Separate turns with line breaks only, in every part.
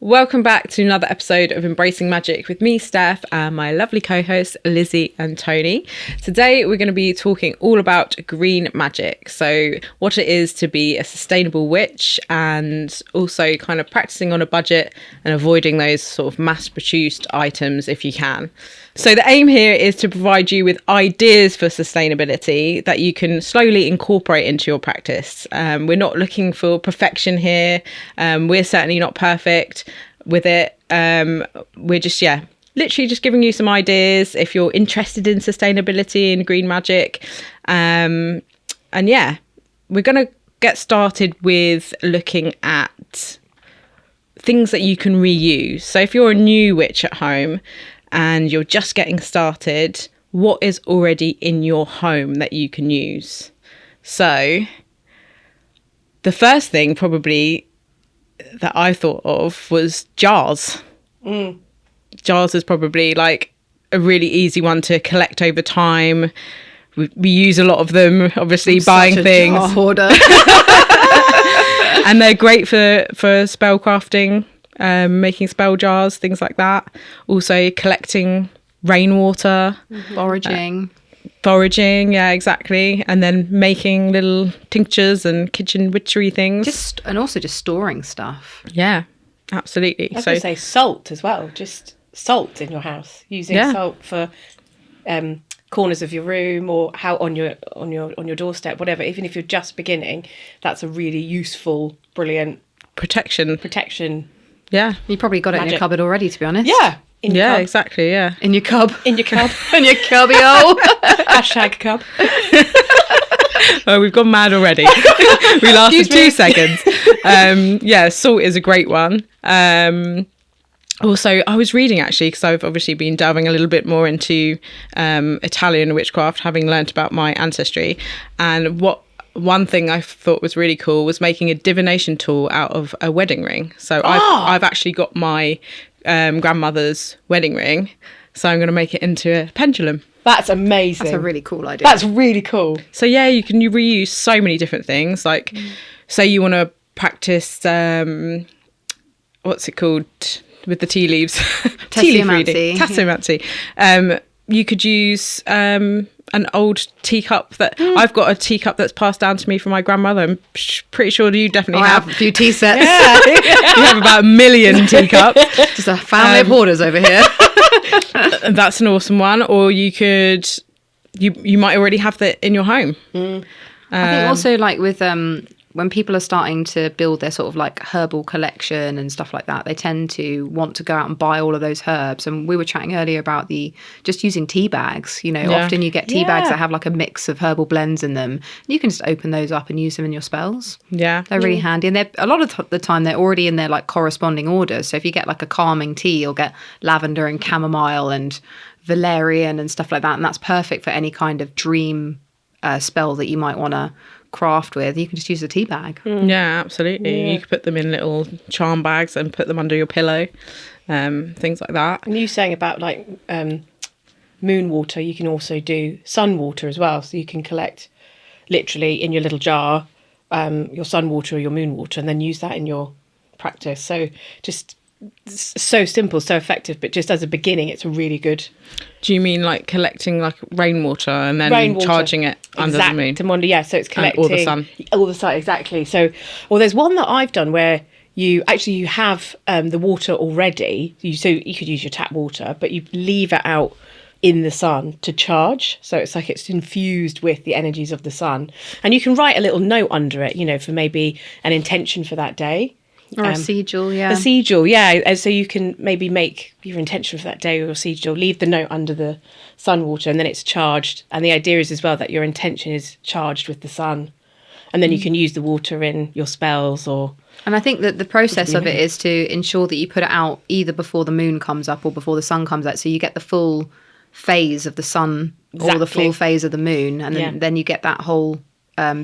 Welcome back to another episode of Embracing Magic with me, Steph, and my lovely co-hosts, Lizzie and Tony. Today, we're going to be talking all about green magic. So what it is to be a sustainable witch and also kind of practicing on a budget and avoiding those sort of mass-produced items if you can. So the aim here is to provide you with ideas for sustainability that you can slowly incorporate into your practice. We're not looking for perfection here. We're certainly not perfect with it. We're just, literally just giving you some ideas if you're interested in sustainability and green magic. We're going to get started with looking at things that you can reuse. So if you're a new witch at home, and you're just getting started, what is already in your home that you can use? So the first thing probably that I thought of was jars. Jars is probably like a really easy one to collect over time. We use a lot of them, obviously, buying things.
Jar hoarder.
And they're great for spell crafting. Making spell jars, things like that. Also collecting rainwater. Foraging, yeah, exactly. And then making little tinctures and kitchen witchery things.
And also storing stuff.
Yeah, absolutely.
I was going to say salt as well. Just salt in your house. Using salt for corners of your room or how on your doorstep, whatever. Even if you're just beginning, that's a really useful, brilliant protection.
Yeah.
You probably got it in your cupboard already, to be honest.
Yeah.
Exactly, yeah.
In your cub.
In your cub.
In your cubby-hole.
Hashtag cub.
Oh, we've gone mad already. We lasted 2 seconds. Salt is a great one. Also, I was reading actually, because I've obviously been delving a little bit more into Italian witchcraft, having learnt about my ancestry. And one thing I thought was really cool was making a divination tool out of a wedding ring. So I've actually got my grandmother's wedding ring, so I'm going to make it into a pendulum.
That's amazing.
That's a really cool idea.
That's really cool.
So yeah, you reuse so many different things. Like, say you want to practice, what's it called with the tea leaves? Tea leaf reading. Tassomancy. You could use an old teacup that I've got a teacup that's passed down to me from my grandmother. I'm pretty sure you definitely have
a few tea sets.
You have about 1 million teacups.
Just a family of hoarders over here.
That's an awesome one. Or you could, you might already have that in your home.
I think also like with when people are starting to build their sort of like herbal collection and stuff like that, they tend to want to go out and buy all of those herbs. And we were chatting earlier about just using tea bags. Often you get tea bags that have like a mix of herbal blends in them. You can just open those up and use them in your spells. Yeah. They're really handy. And a lot of the time they're already in their like corresponding orders. So if you get like a calming tea, you'll get lavender and chamomile and valerian and stuff like that. And that's perfect for any kind of dream spell that you might want to craft with. You can just use a tea bag.
Yeah, absolutely. You could put them in little charm bags and put them under your pillow, things like that.
And you saying about like moon water, you can also do sun water as well. So you can collect literally in your little jar your sun water or your moon water and then use that in your practice. So just so simple, so effective, but just as a beginning, it's a really good.
Do you mean like collecting like rainwater and then charging it under the moon?
Yeah, so it's collecting
all the sun.
All the sun, exactly. So, there's one that I've done where you have the water already. So you could use your tap water, but you leave it out in the sun to charge. So it's like it's infused with the energies of the sun, and you can write a little note under it, for maybe an intention for that day.
Or a sigil, yeah.
A sigil, yeah. And so you can maybe make your intention for that day or your sigil, leave the note under the sun water, and then it's charged. And the idea is as well that your intention is charged with the sun. And then you can use the water in your spells or...
And I think that the process of it is to ensure that you put it out either before the moon comes up or before the sun comes out. So you get the full phase of the sun or the full phase of the moon. And then you get that whole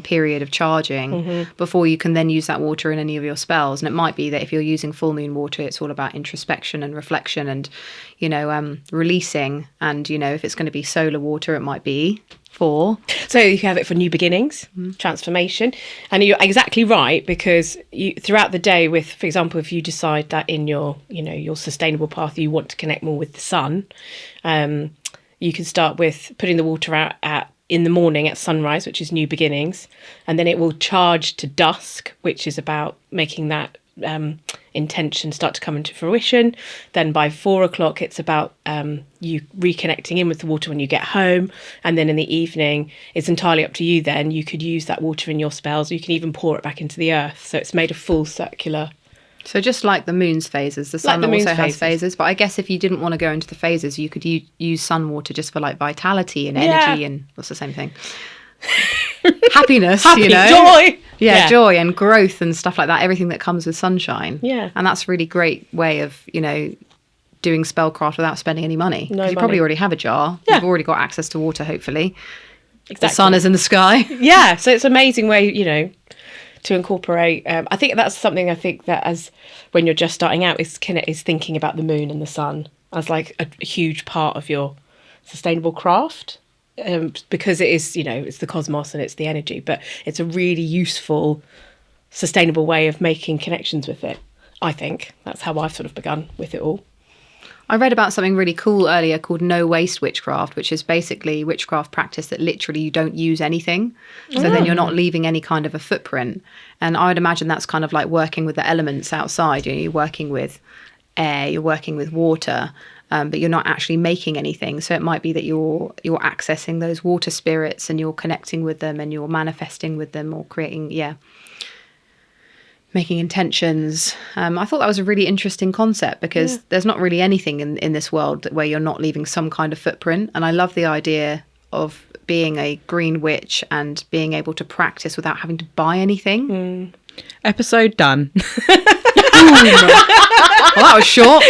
period of charging before you can then use that water in any of your spells. And it might be that if you're using full moon water, it's all about introspection and reflection and, releasing. And, if it's going to be solar water, it might be for...
So you can have it for new beginnings, transformation. And you're exactly right, because throughout the day with, for example, if you decide that in your, your sustainable path, you want to connect more with the sun, you can start with putting the water out in the morning at sunrise, which is new beginnings, and then it will charge to dusk, which is about making that intention start to come into fruition. Then by 4 o'clock, it's about you reconnecting in with the water when you get home, and then in the evening, it's entirely up to you. Then you could use that water in your spells. You can even pour it back into the earth, so it's made a full circular.
So just like the moon's phases, the sun also has phases. But I guess if you didn't want to go into the phases, you could use sun water just for like vitality and energy and what's the same thing? Happiness,
joy.
Yeah, joy and growth and stuff like that. Everything that comes with sunshine.
Yeah.
And that's a really great way of, doing spellcraft without spending any money.
No
you probably already have a jar.
Yeah.
You've already got access to water, hopefully.
Exactly.
The sun is in the sky.
Yeah, so it's an amazing way, to incorporate. I think that's something that as when you're just starting out is thinking about the moon and the sun as like a huge part of your sustainable craft, because it is, it's the cosmos and it's the energy, but it's a really useful, sustainable way of making connections with it. I think that's how I've sort of begun with it all.
I read about something really cool earlier called no waste witchcraft, which is basically witchcraft practice that literally you don't use anything. So then you're not leaving any kind of a footprint. And I would imagine that's kind of like working with the elements outside. You're working with air, you're working with water, but you're not actually making anything. So it might be that you're accessing those water spirits and you're connecting with them and you're manifesting with them or creating, making intentions. I thought that was a really interesting concept because there's not really anything in this world where you're not leaving some kind of footprint. And I love the idea of being a green witch and being able to practice without having to buy anything.
Episode done.
Well, that was short.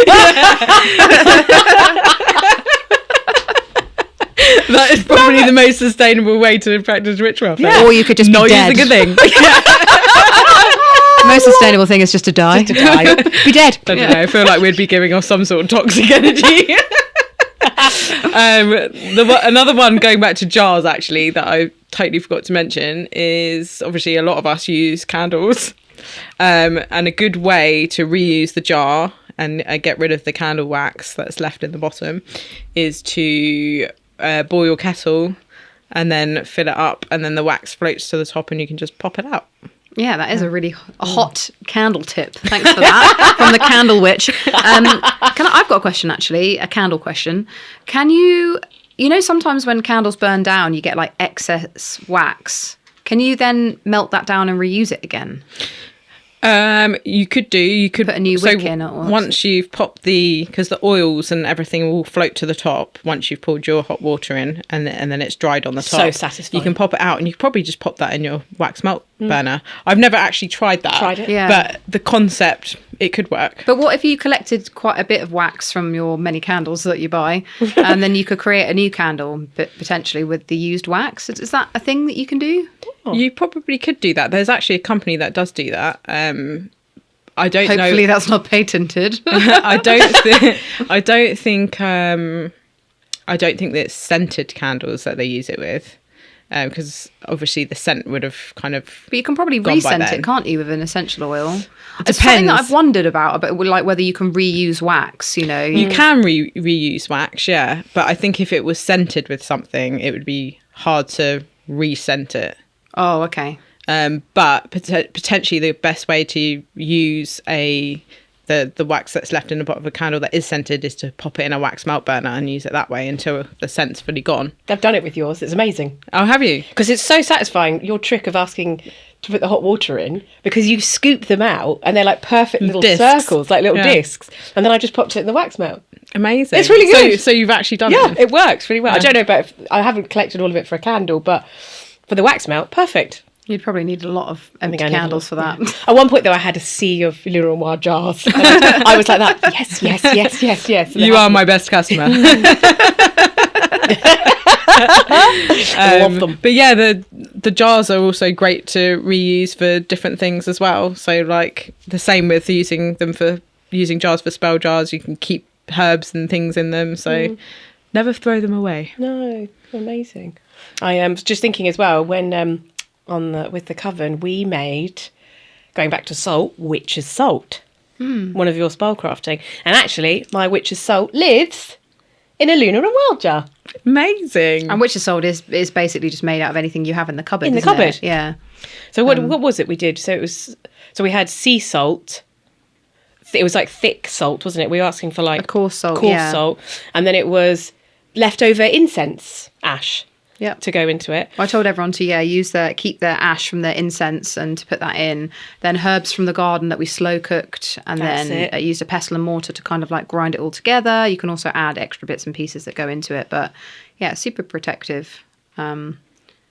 That is probably the most sustainable way to practice witchcraft.
Yeah. Or you could just
not
be dead.
use a good thing.
The most sustainable thing is just to die. Be dead.
I don't know. I feel like we'd be giving off some sort of toxic energy. Another one, going back to jars, actually, that I totally forgot to mention is obviously a lot of us use candles. And a good way to reuse the jar and get rid of the candle wax that's left in the bottom is to boil your kettle and then fill it up, and then the wax floats to the top and you can just pop it out.
Yeah, that is a really hot candle tip. Thanks for that from the Candle Witch. I've got a question, actually, a candle question. Can you sometimes when candles burn down, you get like excess wax. Can you then melt that down and reuse it again?
You could
put a new wick in it.
Once you've popped because the oils and everything will float to the top once you've poured your hot water in, and then it's dried on the top.
So satisfying.
You can pop it out, and you could probably just pop that in your wax melt burner. I've never actually tried that.
Tried it?
Yeah.
But the concept, it could work.
But what if you collected quite a bit of wax from your many candles that you buy, and then you could create a new candle, but potentially with the used wax? Is that a thing that you can do?
Oh. You probably could do that. There's actually a company that does do that. I don't know.
Hopefully that's not patented.
I don't think that it's scented candles that they use it with, because obviously the scent would have kind of.
But you can probably rescent it, can't you, with an essential oil?
Depends.
It's something that I've wondered about like whether you can reuse wax. You
can reuse wax, yeah. But I think if it was scented with something, it would be hard to rescent it.
Oh, okay.
But potentially the best way to use the wax that's left in the bottom of a candle that is scented is to pop it in a wax melt burner and use it that way until the scent's fully gone.
I've done it with yours. It's amazing.
Oh, have you?
Because it's so satisfying, your trick of asking to put the hot water in, because you scoop them out and they're like perfect little circles, like little discs. And then I just popped it in the wax melt.
Amazing.
It's really good.
So you've actually done it?
Yeah, it works really well. I don't know about I haven't collected all of it for a candle, but for the wax melt, perfect.
You'd probably need a lot of empty candles for that.
At one point, though, I had a sea of Le Noir jars. And I was like that, yes.
You are my best customer.
Love them.
But yeah, the jars are also great to reuse for different things as well. So like the same with using jars for spell jars. You can keep herbs and things in them. So never throw them away.
No, amazing. I am just thinking as well when with the coven we made, going back to salt, witch's salt. One of your spell crafting, and actually my witch's salt lives in a lunar and wild jar.
Amazing.
And witch's salt is basically just made out of anything you have in the cupboard.
In the
isn't
cupboard.
it? Yeah.
So what was it we did? So we had sea salt. It was like thick salt, wasn't it? We were asking for like
A coarse salt,
coarse
yeah.
salt, and then it was leftover incense ash.
Yeah.
To go into it.
I told everyone to keep the ash from the incense and to put that in. Then herbs from the garden that we slow cooked, and
That's
then
it.
used a pestle and mortar to kind of like grind it all together. You can also add extra bits and pieces that go into it, but yeah, super protective, and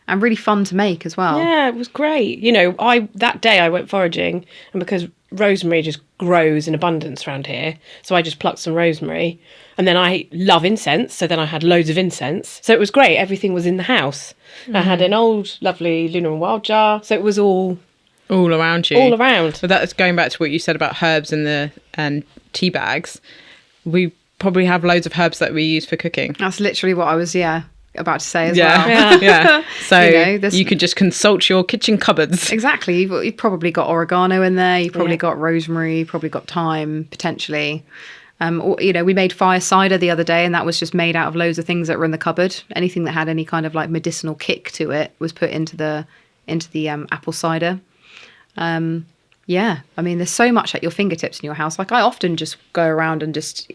really fun to make as well.
Yeah, it was great. You know, that day I went foraging, and because rosemary just grows in abundance around here, so I just plucked some rosemary. And then I love incense, so then I had loads of incense. So it was great. Everything was in the house. I had an old, lovely lunar and wild jar, so it was all
around you.
all around.
So that's going back to what you said about herbs and tea bags. We probably have loads of herbs that we use for cooking.
That's literally what I was about to say as
Yeah,
well.
yeah. So
You know,
you could just consult your kitchen cupboards.
Exactly. You've probably got oregano in there. You've probably
Yeah.
got rosemary. You've probably got thyme, potentially. Or, you know, we made fire cider the other day, and that was just made out of loads of things that were in the cupboard. Anything that had any kind of like medicinal kick to it was put into the apple cider. Yeah, I mean, there's so much at your fingertips in your house. Like I often just go around and just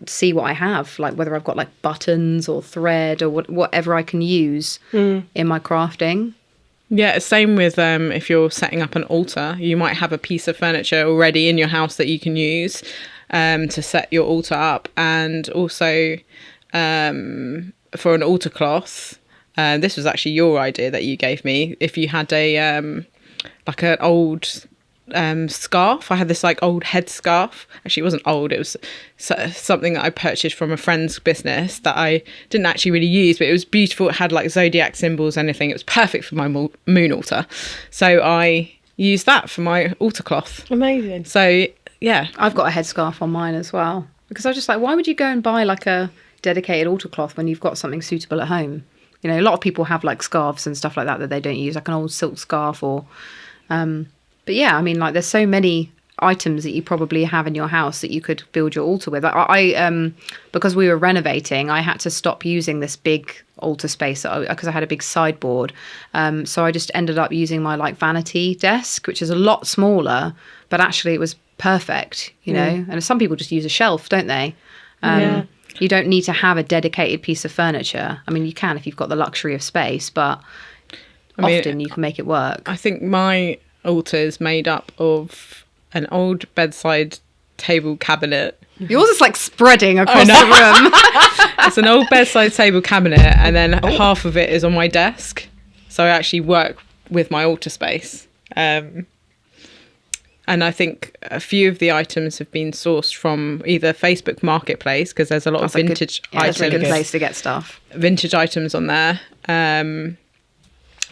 see what I have, like whether I've got like buttons or thread or whatever I can use in my crafting.
Yeah, same with if you're setting up an altar, you might have a piece of furniture already in your house that you can use to set your altar up. And also for an altar cloth, this was actually your idea that you gave me. If you had a like an old scarf, I had this like old headscarf. Actually, it wasn't old, it was something that I purchased from a friend's business that I didn't actually really use, but it was beautiful. It had like zodiac symbols and everything. It was perfect for my moon altar, so I used that for my altar cloth.
Amazing.
So yeah,
I've got a headscarf on mine as well, because I was just like, why would you go and buy like a dedicated altar cloth when you've got something suitable at home? You know, a lot of people have like scarves and stuff like that they don't use, like an old silk scarf or but yeah, I mean, like there's so many items that you probably have in your house that you could build your altar with. I because we were renovating, I had to stop using this big altar space because I had a big sideboard. So I just ended up using my like vanity desk, which is a lot smaller, but actually it was perfect, you know. And some people just use a shelf, don't they?
Yeah.
You don't need to have a dedicated piece of furniture. I mean, you can if you've got the luxury of space, but often you can make it work.
I think my altar is made up of an old bedside table cabinet.
Yours is like spreading across the room.
It's an old bedside table cabinet, and then half of it is on my desk. So I actually work with my altar space. And I think a few of the items have been sourced from either Facebook Marketplace, because there's a lot of vintage items.
That's a good place to get stuff.
Vintage items on there, and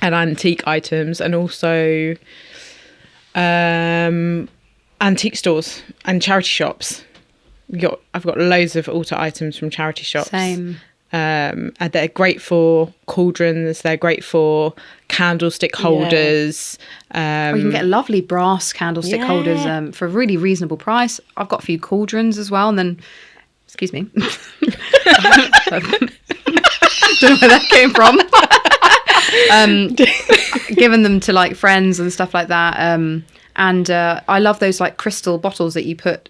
antique items, and also antique stores and charity shops. I've got loads of altar items from charity shops.
Same.
And they're great for cauldrons. They're great for candlestick holders.
You can get lovely brass candlestick holders for a really reasonable price. I've got a few cauldrons as well, and then, excuse me, don't know where that came from. Given them to like friends and stuff like that. And I love those like crystal bottles that you put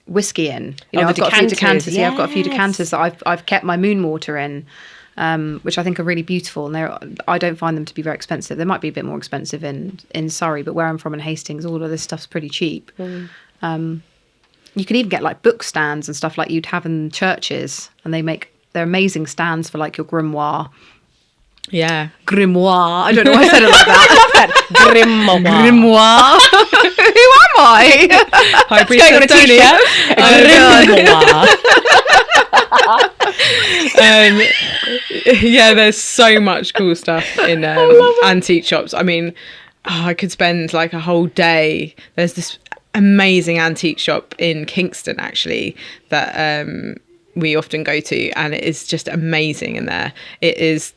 whiskey in. You know, I've got a few decanters. Yeah, I've got a few decanters that I've kept my moon water in, which I think are really beautiful. And I don't find them to be very expensive. They might be a bit more expensive in Surrey, but where I'm from in Hastings, all of this stuff's pretty cheap. You can even get like book stands and stuff like you'd have in churches, and they're amazing stands for like your grimoire.
Yeah.
Grimoire. I don't know why I said it like that. I love that.
Grimoire.
Who am I?
High Priestess Tony. Yeah, there's so much cool stuff in antique shops. I mean, I could spend like a whole day. There's this amazing antique shop in Kingston, actually, that we often go to, and it is just amazing in there. It is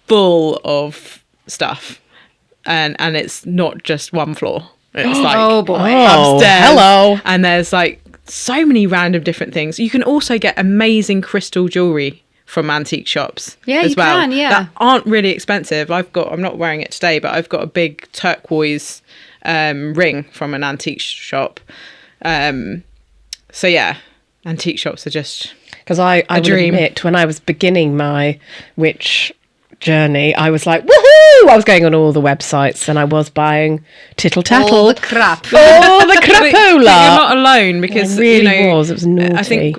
full of stuff, and it's not just one floor. It's like
Oh boy.
upstairs.
Hello.
And there's like so many random different things. You can also get amazing crystal jewelry from antique shops.
Yeah,
as
you
well,
can, yeah.
that aren't really expensive. I'm not wearing it today, but I've got a big turquoise ring from an antique shop. So yeah, antique shops are just
Because I would
dream.
admit, when I was beginning my witch journey, I was like, woohoo! I was going on all the websites and I was buying tittle tattle.
All the crap.
All the
But you're
crapola.
not alone, because
It really
you know,
was. It was naughty.
I think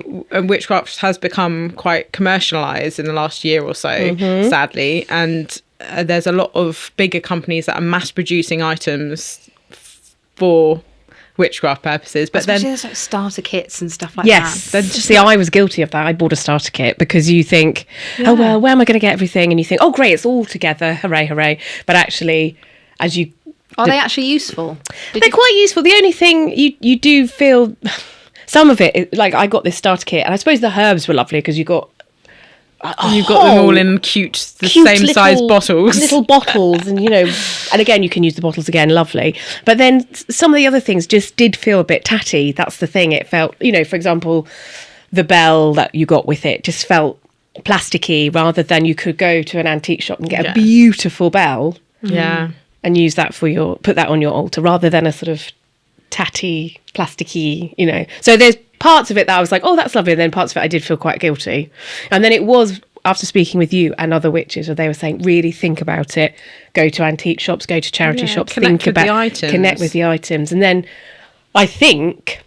witchcraft has become quite commercialized in the last year or so, sadly, and there's a lot of bigger companies that are mass producing items for witchcraft purposes, but
Especially
then
there's like starter kits and stuff like
Yes.
that.
See, I was guilty of that. I bought a starter kit because you think, oh, well, where am I going to get everything? And you think, oh, great, it's all together. Hooray, hooray. But actually, as you...
Are they actually useful?
They're quite useful. The only thing you do feel... Some of it, like I got this starter kit, and I suppose the herbs were lovely because you got...
you've got them all in cute same
little,
size bottles.
Little bottles, and and again, you can use the bottles again, lovely. But then some of the other things just did feel a bit tatty. That's the thing. It felt, for example, the bell that you got with it just felt plasticky, rather than you could go to an antique shop and get a beautiful bell
Yeah.
and use that put that on your altar, rather than a sort of tatty, plasticky, So there's parts of it that I was like, oh, that's lovely. And then parts of it I did feel quite guilty. And then it was after speaking with you and other witches, where they were saying, really think about it. Go to antique shops, go to charity shops,
connect
think
with the
about
items.
connect with the items. And then I think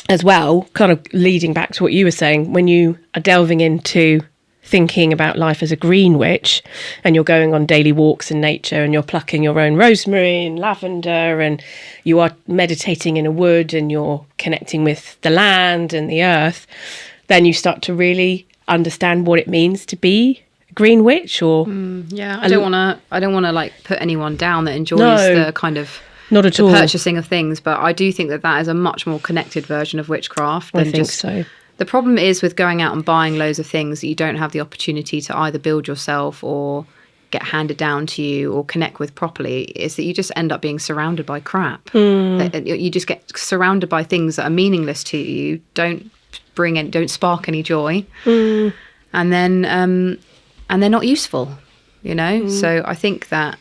as well, kind of leading back to what you were saying, when you are delving into thinking about life as a green witch, and you're going on daily walks in nature, and you're plucking your own rosemary and lavender, and you are meditating in a wood, and you're connecting with the land and the earth, then you start to really understand what it means to be a green witch. Or
Yeah, I don't want to like put anyone down that enjoys
No.
the kind of
not at
the
all.
purchasing of things, but I do think that is a much more connected version of witchcraft
I
than
think
just
so.
The problem is with going out and buying loads of things that you don't have the opportunity to either build yourself or get handed down to you or connect with properly, is that you just end up being surrounded by crap. You just get surrounded by things that are meaningless to you, don't spark any joy, and then they're not useful, So I think that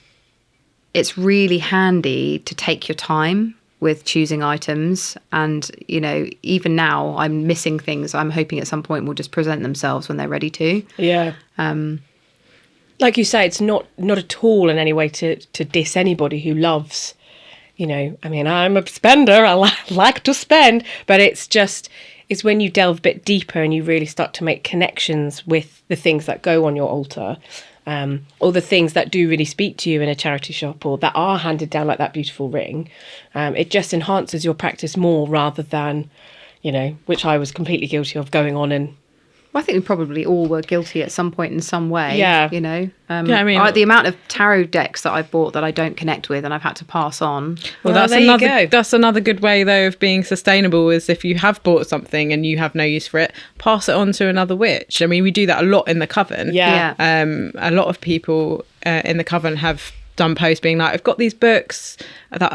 it's really handy to take your time with choosing items, and even now I'm missing things I'm hoping at some point will just present themselves when they're ready to.
Yeah. Like you say, it's not at all in any way to diss anybody who loves, I mean, I'm a spender, I like to spend, but it's when you delve a bit deeper and you really start to make connections with the things that go on your altar, or the things that do really speak to you in a charity shop, or that are handed down, like that beautiful ring. It just enhances your practice more, rather than, which I was completely guilty of, going on and...
Well, I think we probably all were guilty at some point in some way.
Yeah.
I mean,
the amount of tarot decks that I've bought that I don't connect with and I've had to pass on.
Well,
Well, there you go.
that's another good way though of being sustainable, is if you have bought something and you have no use for it, pass it on to another witch. I mean, we do that a lot in the coven.
Yeah.
A lot of people in the coven have done posts being like, I've got these books that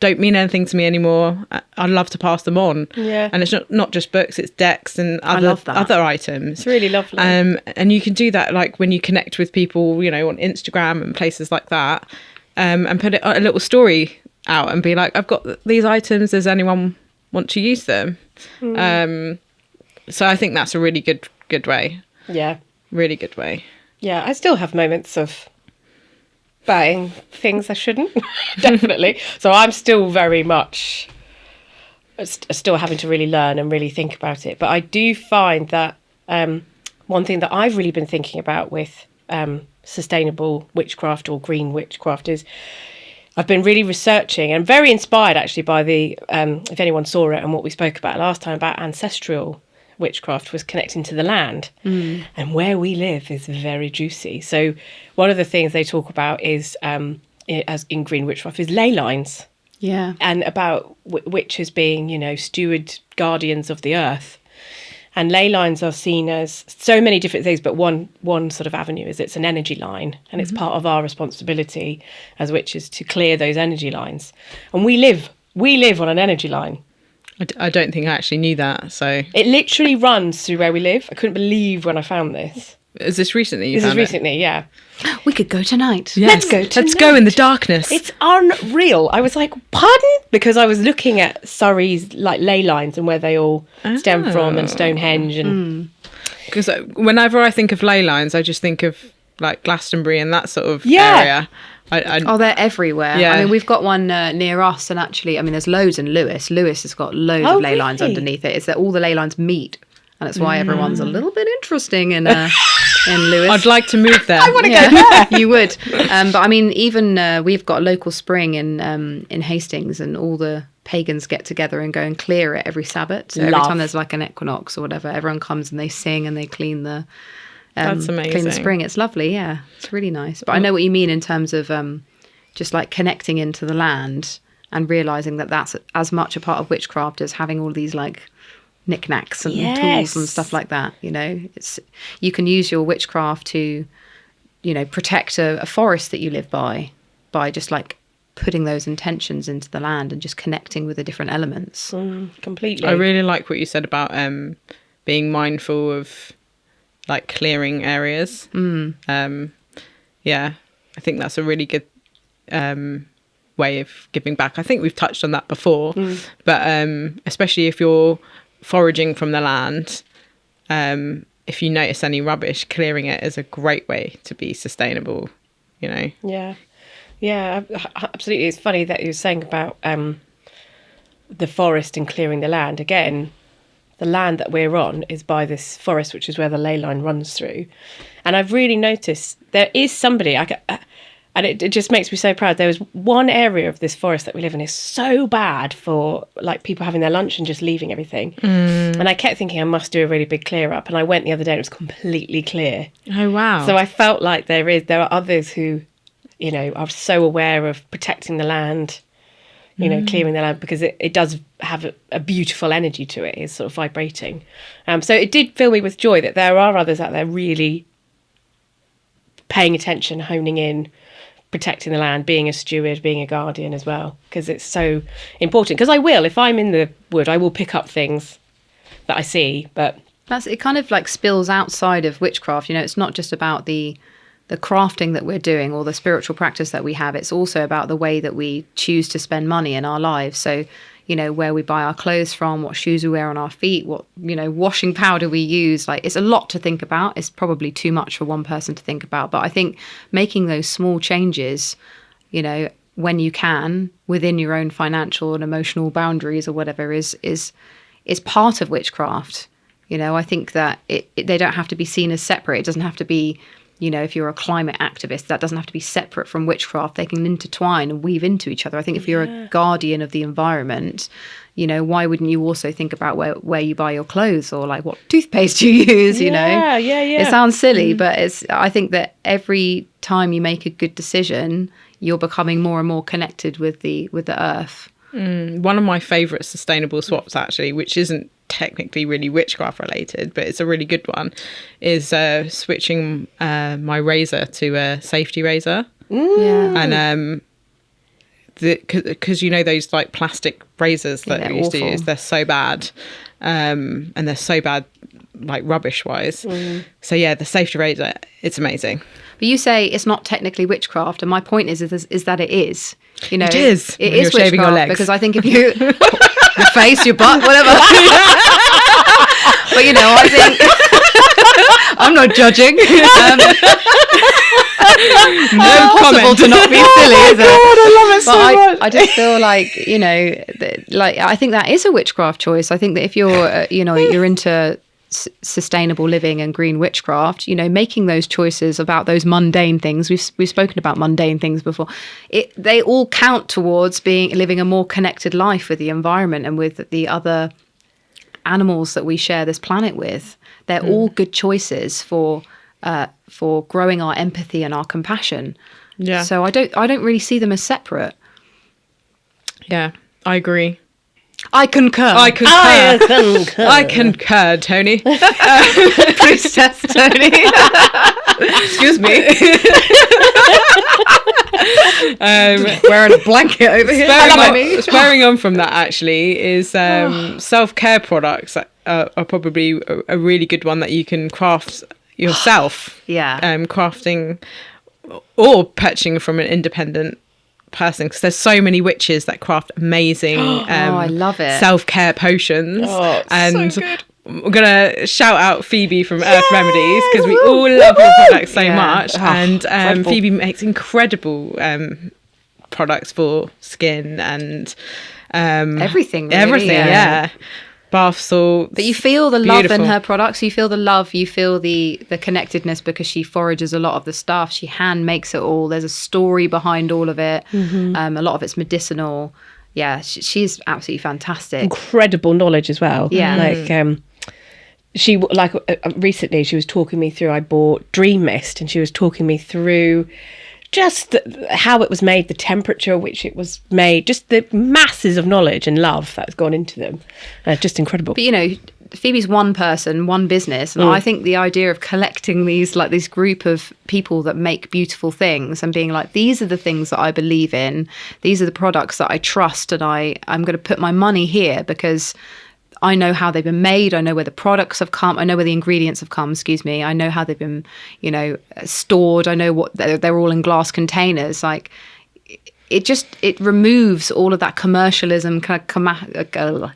don't mean anything to me anymore. I'd love to pass them on.
Yeah.
And it's not just books, it's decks and other
love that.
items.
It's really lovely.
And you can do that like when you connect with people, on Instagram and places like that, and put a little story out and be like, I've got these items, does anyone want to use them? So I think that's a really good way.
Yeah.
Really good way.
Yeah, I still have moments of buying things I shouldn't, definitely. So I'm still very much still having to really learn and really think about it. But I do find that one thing that I've really been thinking about with sustainable witchcraft or green witchcraft is I've been really researching and very inspired actually by the, if anyone saw it and what we spoke about last time about ancestral witchcraft was connecting to the land. And where we live is very juicy. So one of the things they talk about is, as in green witchcraft, is ley lines.
Yeah.
And about witches being, steward guardians of the earth. And ley lines are seen as so many different things, but one sort of avenue is it's an energy line, and it's part of our responsibility as witches to clear those energy lines. And we live on an energy line.
I don't think I actually knew that. So
It literally runs through where we live. I couldn't believe when I found this.
is this recently?
This is recently, yeah.
We could go tonight.
Yes. Let's go in the darkness.
It's unreal. I was like, pardon? Because I was looking at Surrey's ley lines and where they all stem from, and Stonehenge. And
Because whenever I think of ley lines, I just think of like Glastonbury and that sort of area.
They're everywhere.
Yeah.
I mean, we've got one near us, and actually, I mean, there's loads in Lewis. Lewis has got loads of ley lines
really?
underneath it. It's that all the ley lines meet, and that's why everyone's a little bit interesting in Lewis.
I'd like to move there.
I want to go there.
You would. But I mean, even we've got a local spring in Hastings, and all the pagans get together and go and clear it every Sabbath. So every time there's like an equinox or whatever, everyone comes and they sing and they clean the
That's amazing.
clean the spring. It's lovely. Yeah, it's really nice. But I know what you mean in terms of just like connecting into the land and realizing that that's as much a part of witchcraft as having all these like knickknacks and tools and stuff like that. It's you can use your witchcraft to protect a forest that you live by just like putting those intentions into the land and just connecting with the different elements.
Completely.
I really like what you said about being mindful of like clearing areas. Yeah, I think that's a really good way of giving back. I think we've touched on that before, but especially if you're foraging from the land, if you notice any rubbish, clearing it is a great way to be sustainable.
Yeah, absolutely. It's funny that you were saying about the forest and clearing the land. Again, the land that we're on is by this forest, which is where the ley line runs through. And I've really noticed there is somebody, and it just makes me so proud. There was one area of this forest that we live in is so bad for like people having their lunch and just leaving everything. And I kept thinking I must do a really big clear up. And I went the other day and it was completely clear.
Oh, wow.
So I felt like there are others who, are so aware of protecting the land, clearing the land, because it does have a beautiful energy to it. It's sort of vibrating. So it did fill me with joy that there are others out there really paying attention, honing in, protecting the land, being a steward, being a guardian as well, because it's so important. Because if I'm in the wood, I will pick up things that I see, but
it kind of like spills outside of witchcraft. It's not just about the crafting that we're doing or the spiritual practice that we have. It's also about the way that we choose to spend money in our lives. So, where we buy our clothes from, what shoes we wear on our feet, what, washing powder we use. Like, it's a lot to think about. It's probably too much for one person to think about. But I think making those small changes, when you can, within your own financial and emotional boundaries or whatever, is part of witchcraft. I think that they don't have to be seen as separate. It doesn't have to be, if you're a climate activist, that doesn't have to be separate from witchcraft. They can intertwine and weave into each other. I think if you're a guardian of the environment, why wouldn't you also think about where you buy your clothes or like what toothpaste you use,
Yeah.
It sounds silly, but I think that every time you make a good decision, you're becoming more and more connected with the earth.
One of my favourite sustainable swaps, actually, which isn't technically really witchcraft related, but it's a really good one, is switching my razor to a safety razor.
Yeah.
And because those like plastic razors that we used to use, they're so bad, and they're so bad like rubbish wise. So yeah, the safety razor, it's amazing.
But you say it's not technically witchcraft, and my point is that it is.
It is.
It
when
is
you're shaving your legs.
Because I think if you your face, your butt, whatever. But I think I'm not judging.
No
Impossible
comment.
to not be silly, is it?
God, I love it so much.
I just feel like I think that is a witchcraft choice. I think that if you're you're into sustainable living and green witchcraft, making those choices about those mundane things, we've spoken about mundane things before, they all count towards living a more connected life with the environment and with the other animals that we share this planet with. They're all good choices for growing our empathy and our compassion.
Yeah.
So I don't really see them as separate.
Yeah, I agree.
I concur.
I concur, Tony.
Priestess Tony.
Excuse me.
Wearing a blanket over here.
Sparing on from that, actually, is self-care products are probably a really good one that you can craft yourself.
Yeah.
Crafting or purchasing from an independent person, because there's so many witches that craft amazing
I love it.
self-care potions. And
so good.
we're gonna shout out Phoebe from Earth Remedies, because we all love your products so much. And
incredible.
Phoebe makes incredible products for skin and
Everything, really,
everything,
yeah.
bath salts.
But you feel the love in
Beautiful.
her products. You feel the love. You feel the connectedness, because she forages a lot of the stuff. She hand makes it all. There's a story behind all of it. A lot of it's medicinal. Yeah, she's absolutely fantastic.
Incredible knowledge as well.
Yeah.
Like she recently she was talking me through. I bought Dream Mist, and she was talking me through just how it was made, the temperature at which it was made, just the masses of knowledge and love that's gone into them. Just incredible.
But Phoebe's one person, one business, and I think the idea of collecting these, like this group of people that make beautiful things and being like, these are the things that I believe in, these are the products that I trust, and I'm going to put my money here because I know how they've been made. I know where the products have come. I know where the ingredients have come. I know how they've been, stored. I know what they're all in glass containers. Like it removes all of that commercialism, kind of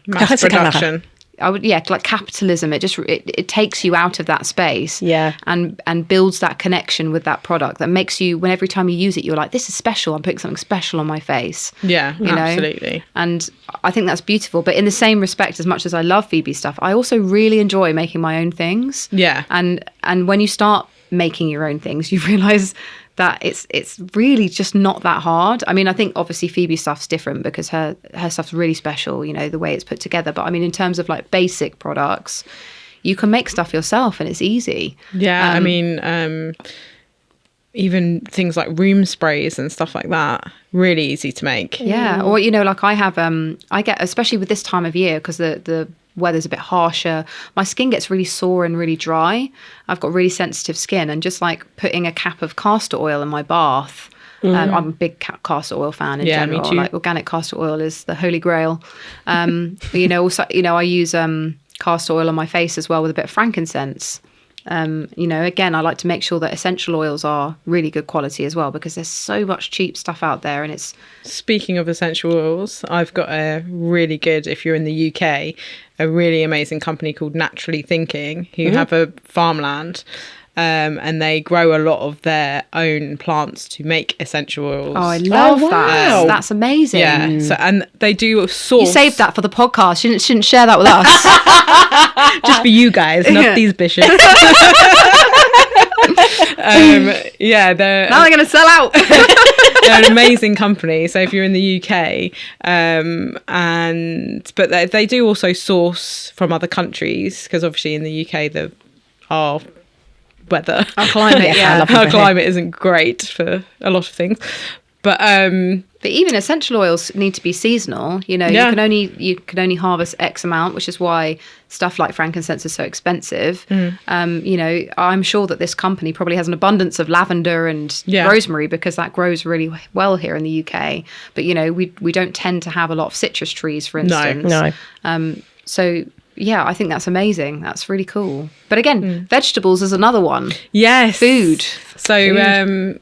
mass production.
like capitalism. It takes you out of that space, and builds that connection with that product that makes you, when every time you use it, you're like, this is special. I'm putting something special on my face.
Yeah, absolutely.
And I think that's beautiful. But in the same respect, as much as I love Phoebe's stuff, I also really enjoy making my own things.
Yeah.
And when you start making your own things, you realize that it's really just not that hard. I mean, I think obviously Phoebe's stuff's different because her stuff's really special, the way it's put together. But I mean, in terms of like basic products, you can make stuff yourself and it's easy.
Yeah, I mean, even things like room sprays and stuff like that, really easy to make.
Yeah, or like I have, I get, especially with this time of year, because the weather's a bit harsher, my skin gets really sore and really dry. I've got really sensitive skin, and just like putting a cap of castor oil in my bath. I'm a big castor oil fan in general.
Me too.
Like organic castor oil is the holy grail. But also I use castor oil on my face as well with a bit of frankincense. Again, I like to make sure that essential oils are really good quality as well, because there's so much cheap stuff out there. And it's,
speaking of essential oils, I've got a really good, if you're in the UK, a really amazing company called Naturally Thinking, who have a farmland, and they grow a lot of their own plants to make essential oils.
Oh, I love that. That's amazing.
Yeah. So, and they do source.
You saved that for the podcast. You shouldn't share that with us.
Just for you guys, not these bishops.
Now they're going to sell out.
They're an amazing company. So if you're in the UK, but they do also source from other countries, because obviously in the UK our weather,
our climate,
our climate isn't great for a lot of things. But
even essential oils need to be seasonal. You can only harvest X amount, which is why stuff like frankincense is so expensive. I'm sure that this company probably has an abundance of lavender and rosemary, because that grows really well here in the UK. But we don't tend to have a lot of citrus trees, for instance.
No.
So yeah, I think that's amazing. That's really cool. But again, vegetables is another one.
Yes.
Food.
So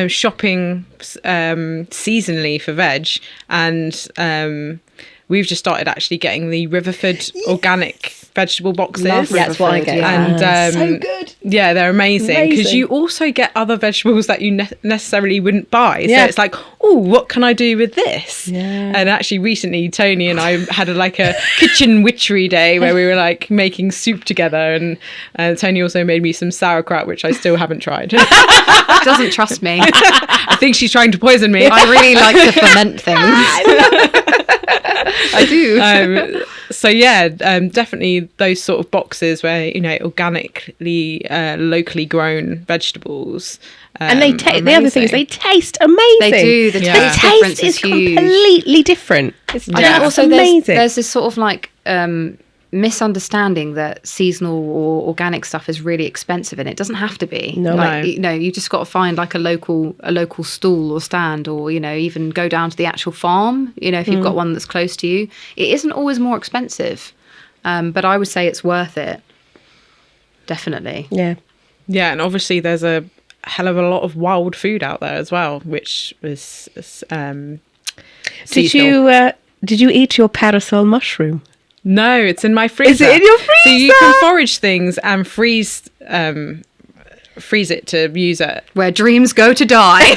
shopping seasonally for veg, and we've just started actually getting the Riverford organic vegetable boxes.
That's what I get.
And
so good.
Yeah, they're amazing, because you also get other vegetables that you necessarily wouldn't buy. So it's like, oh, what can I do with this?
Yeah.
And actually recently Tony and I had a kitchen witchery day where we were like making soup together, and Tony also made me some sauerkraut, which I still haven't tried.
Doesn't trust me.
I think she's trying to poison me.
I really like to ferment things. I do.
So yeah, definitely those sort of boxes where, you know, organically, locally grown vegetables.
And they the other thing is they taste amazing.
They do. The
Yeah.
taste
The
difference
taste is
huge.
completely different. It's
I think also
amazing.
there's this sort of like misunderstanding that seasonal or organic stuff is really expensive, and it doesn't have to be.
No.
Like, you know, you just got to find like a local stall or stand, or, you know, even go down to the actual farm. You know, if you've got one that's close to you, it isn't always more expensive, but I would say it's worth it. Definitely.
Yeah.
Yeah, and obviously there's a hell of a lot of wild food out there as well, which is seasonal.
Did you eat your parasol mushroom?
No, it's in my freezer.
Is it in your freezer?
So you can forage things and freeze it to use it.
Where dreams go to die.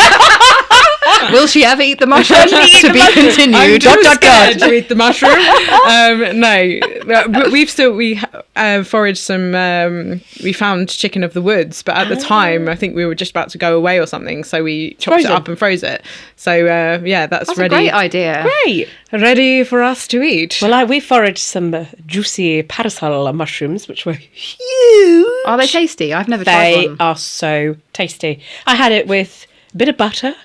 Will she ever eat the mushroom? To be continued.
Scared to eat the mushroom. No, but we foraged some. We found chicken of the woods, but at the time, I think we were just about to go away or something, so we chopped it up and froze it. So yeah, that's ready.
A great idea.
Great.
Ready for us to eat.
Well, we foraged some juicy parasol mushrooms, which were huge.
Are they tasty? I've never tried
They
one.
are so tasty. I had it with a bit of butter.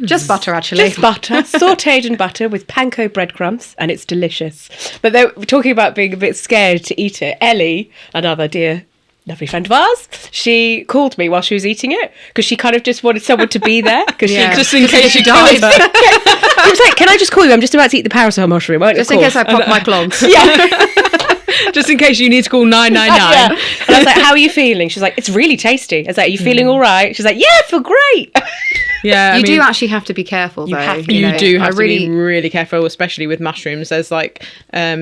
Just butter, actually.
Just butter, sauteed in butter with panko breadcrumbs, and it's delicious. But they were talking about being a bit scared to eat it. Ellie, another dear, lovely friend of ours, she called me while she was eating it because she kind of just wanted someone to be there because
Yeah.
Just in case she
died.
died.
she was like, "Can I just call you? I'm just about to eat the parasol mushroom."
Just in case I pop my clogs.
Yeah.
Just in case you need to call 999.
Yeah. And I was like, "How are you feeling?" She's like, "It's really tasty." I was like, "Are you feeling all right?" She's like, "Yeah, I feel great."
Yeah,
You do actually have to be careful, though.
have to.
You
know.
do have
I
to be really careful, especially with mushrooms. There's like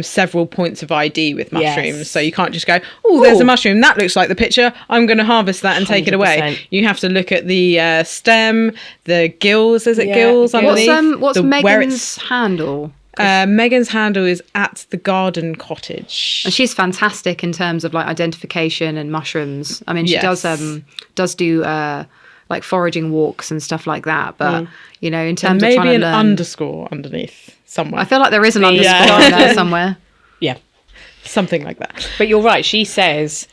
several points of ID with mushrooms.
Yes.
So you can't just go, oh, there's
Ooh.
a mushroom. That looks like the picture. I'm going to harvest that and take it away.
100%.
You have to look at the stem, the gills. Is it
Yeah,
gills
the
underneath?
What's
where
Megan's handle?
Megan's handle is at the garden cottage.
And she's fantastic in terms of like identification and mushrooms. I mean, she
Yes.
does do like foraging walks and stuff like that. But you know, in
And
terms of
maybe
trying to
an
learn,
underscore underneath somewhere.
I feel like there is an underscore
Yeah.
in there somewhere.
Yeah.
Something like that.
But you're right. She says,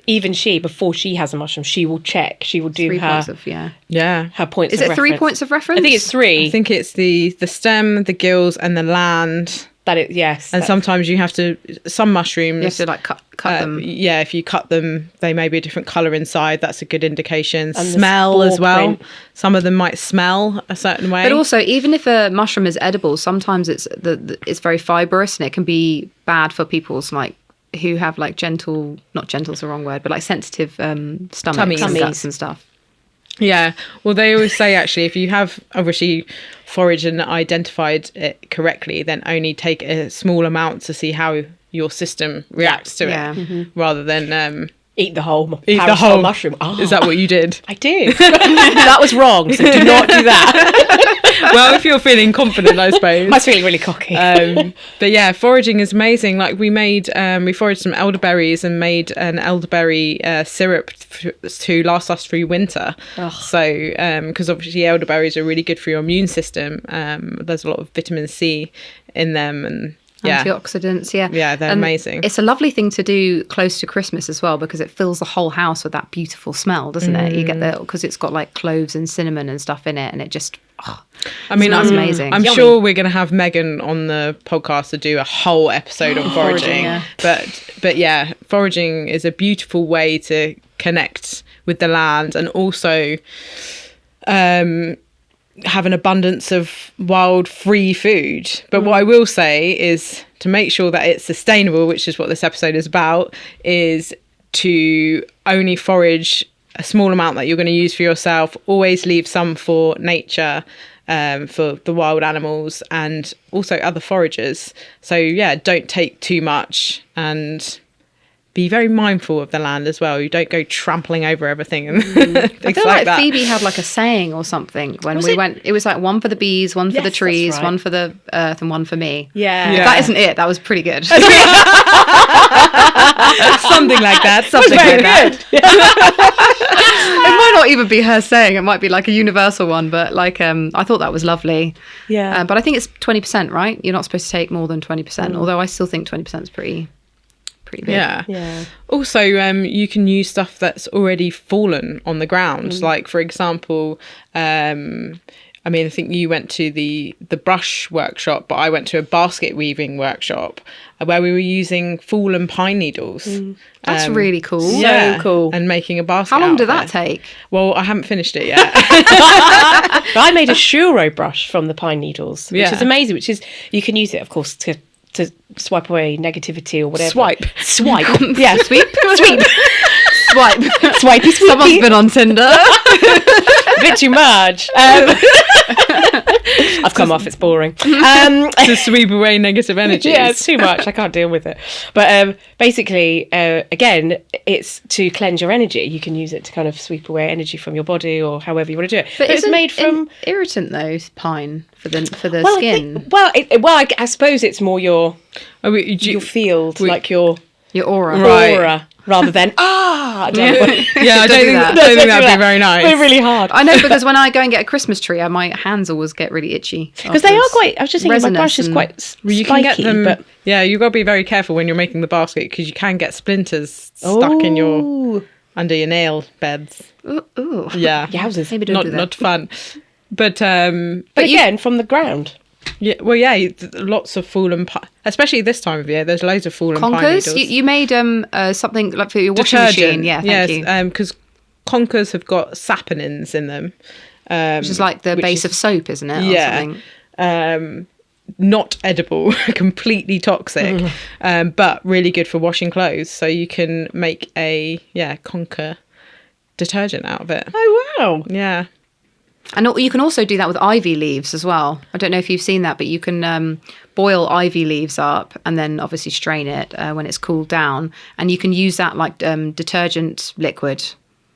even she, before she has a mushroom, she will check. She will do
3
her
points of
Yeah.
her points.
Is
of
it 3
reference.
points of reference?
I think it's 3.
I think it's the stem, the gills, and the land.
that it. Yes.
And sometimes you have to, some mushrooms.
You have to like cut them.
Yeah, if you cut them, they may be a different colour inside. That's a good indication.
And the
Smell as
spore
well.
print.
Some of them might smell a certain way.
But also, even if a mushroom is edible, sometimes it's it's very fibrous and it can be bad for people's like who have like not gentle's the wrong word, but like sensitive stomachs
Tummies.
and stuff.
Yeah. Well, they always say actually, if you have obviously foraged and identified it correctly, then only take a small amount to see how your system reacts to
Yeah.
it, rather than
eat the whole
eat the
parasol
whole
mushroom. Oh,
Is that what you did?
I did? That was wrong. So do not do that.
Well, if you're feeling confident, I suppose.
I was feeling really cocky.
But yeah, foraging is amazing. Like we foraged some elderberries and made an elderberry syrup to last us through winter. So because obviously elderberries are really good for your immune system. There's a lot of vitamin C in them, and yeah,
Antioxidants, yeah,
they're
And
amazing.
It's a lovely thing to do close to Christmas as well, because it fills the whole house with that beautiful smell, doesn't it? You get because it's got like cloves and cinnamon and stuff in it, and it just
I mean,
smells
I'm
amazing.
I'm
Yummy.
sure we're going to have Megan on the podcast to do a whole episode on foraging.
yeah.
But yeah, foraging is a beautiful way to connect with the land, and also have an abundance of wild free food. But what I will say is to make sure that it's sustainable, which is what this episode is about, is to only forage a small amount that you're going to use for yourself. Always leave some for nature, for the wild animals and also other foragers. So yeah, don't take too much, and be very mindful of the land as well. You don't go trampling over everything and things
I feel
like that.
Phoebe had like a saying or something when we went. It was like one for the bees, one for
Yes,
the
that's
trees,
right.
one for the earth, and one for me.
Yeah.
Yeah.
If that isn't it, that was pretty good.
Something like that. Something like that.
It might not not even be her saying. It might be like a universal one, but like I thought that was lovely.
Yeah.
But I think it's 20%, right? You're not supposed to take more than 20%. Although I still think 20% is pretty big.
Yeah. Also, you can use stuff that's already fallen on the ground. Like, for example, I mean, I think you went to the brush workshop, but I went to a basket weaving workshop where we were using fallen pine needles.
That's really cool.
So cool.
And making a basket.
How long
out
did
of
that
it.
take?
Well, I haven't finished it yet.
I made a shuro brush from the pine needles, which
Yeah.
is amazing. Which is, you can use it, of course, to swipe away negativity or whatever.
Swipe.
Yeah, sweep.
Swipe.
Swipey.
Someone's been on Tinder.
A bit too much. I've come off. It's boring.
To sweep away negative energy.
Yeah, it's too much. I can't deal with it. But basically, again, it's to cleanse your energy. You can use it to kind of sweep away energy from your body or however you want to do it. But it's
isn't
made from
an irritant though, pine for the
well,
skin.
I suppose it's more your field, like your
Your aura.
Right.
rather than I don't know.
Yeah, I don't think
that.
that'd be very nice.
They're really hard.
I know, because when I go and get a Christmas tree, my hands always get really itchy.
Because they are quite. I was just thinking, my
resinous
brush is
and-
quite
Well, you
spiky,
can get them.
but
Yeah, you've got to be very careful when you're making the basket because you can get splinters stuck in your under your nail beds.
Ooh.
Yeah,
Yowzers.
Maybe don't
not
do that.
not fun. But
But again, from the ground.
yeah, well, yeah, lots of fallen pine, especially this time of year. There's loads of fallen pine
Conkers?
needles.
You made something like for your washing machine. Yeah, thank you.
Because conkers have got saponins in them.
Which is like the
which
base
is-
of soap, isn't it? Or
Yeah.
something?
Not edible, completely toxic, but really good for washing clothes. So you can make a conker detergent out of it.
Oh wow!
Yeah.
And you can also do that with ivy leaves as well. I don't know if you've seen that, but you can boil ivy leaves up and then obviously strain it when it's cooled down. And you can use that like detergent liquid.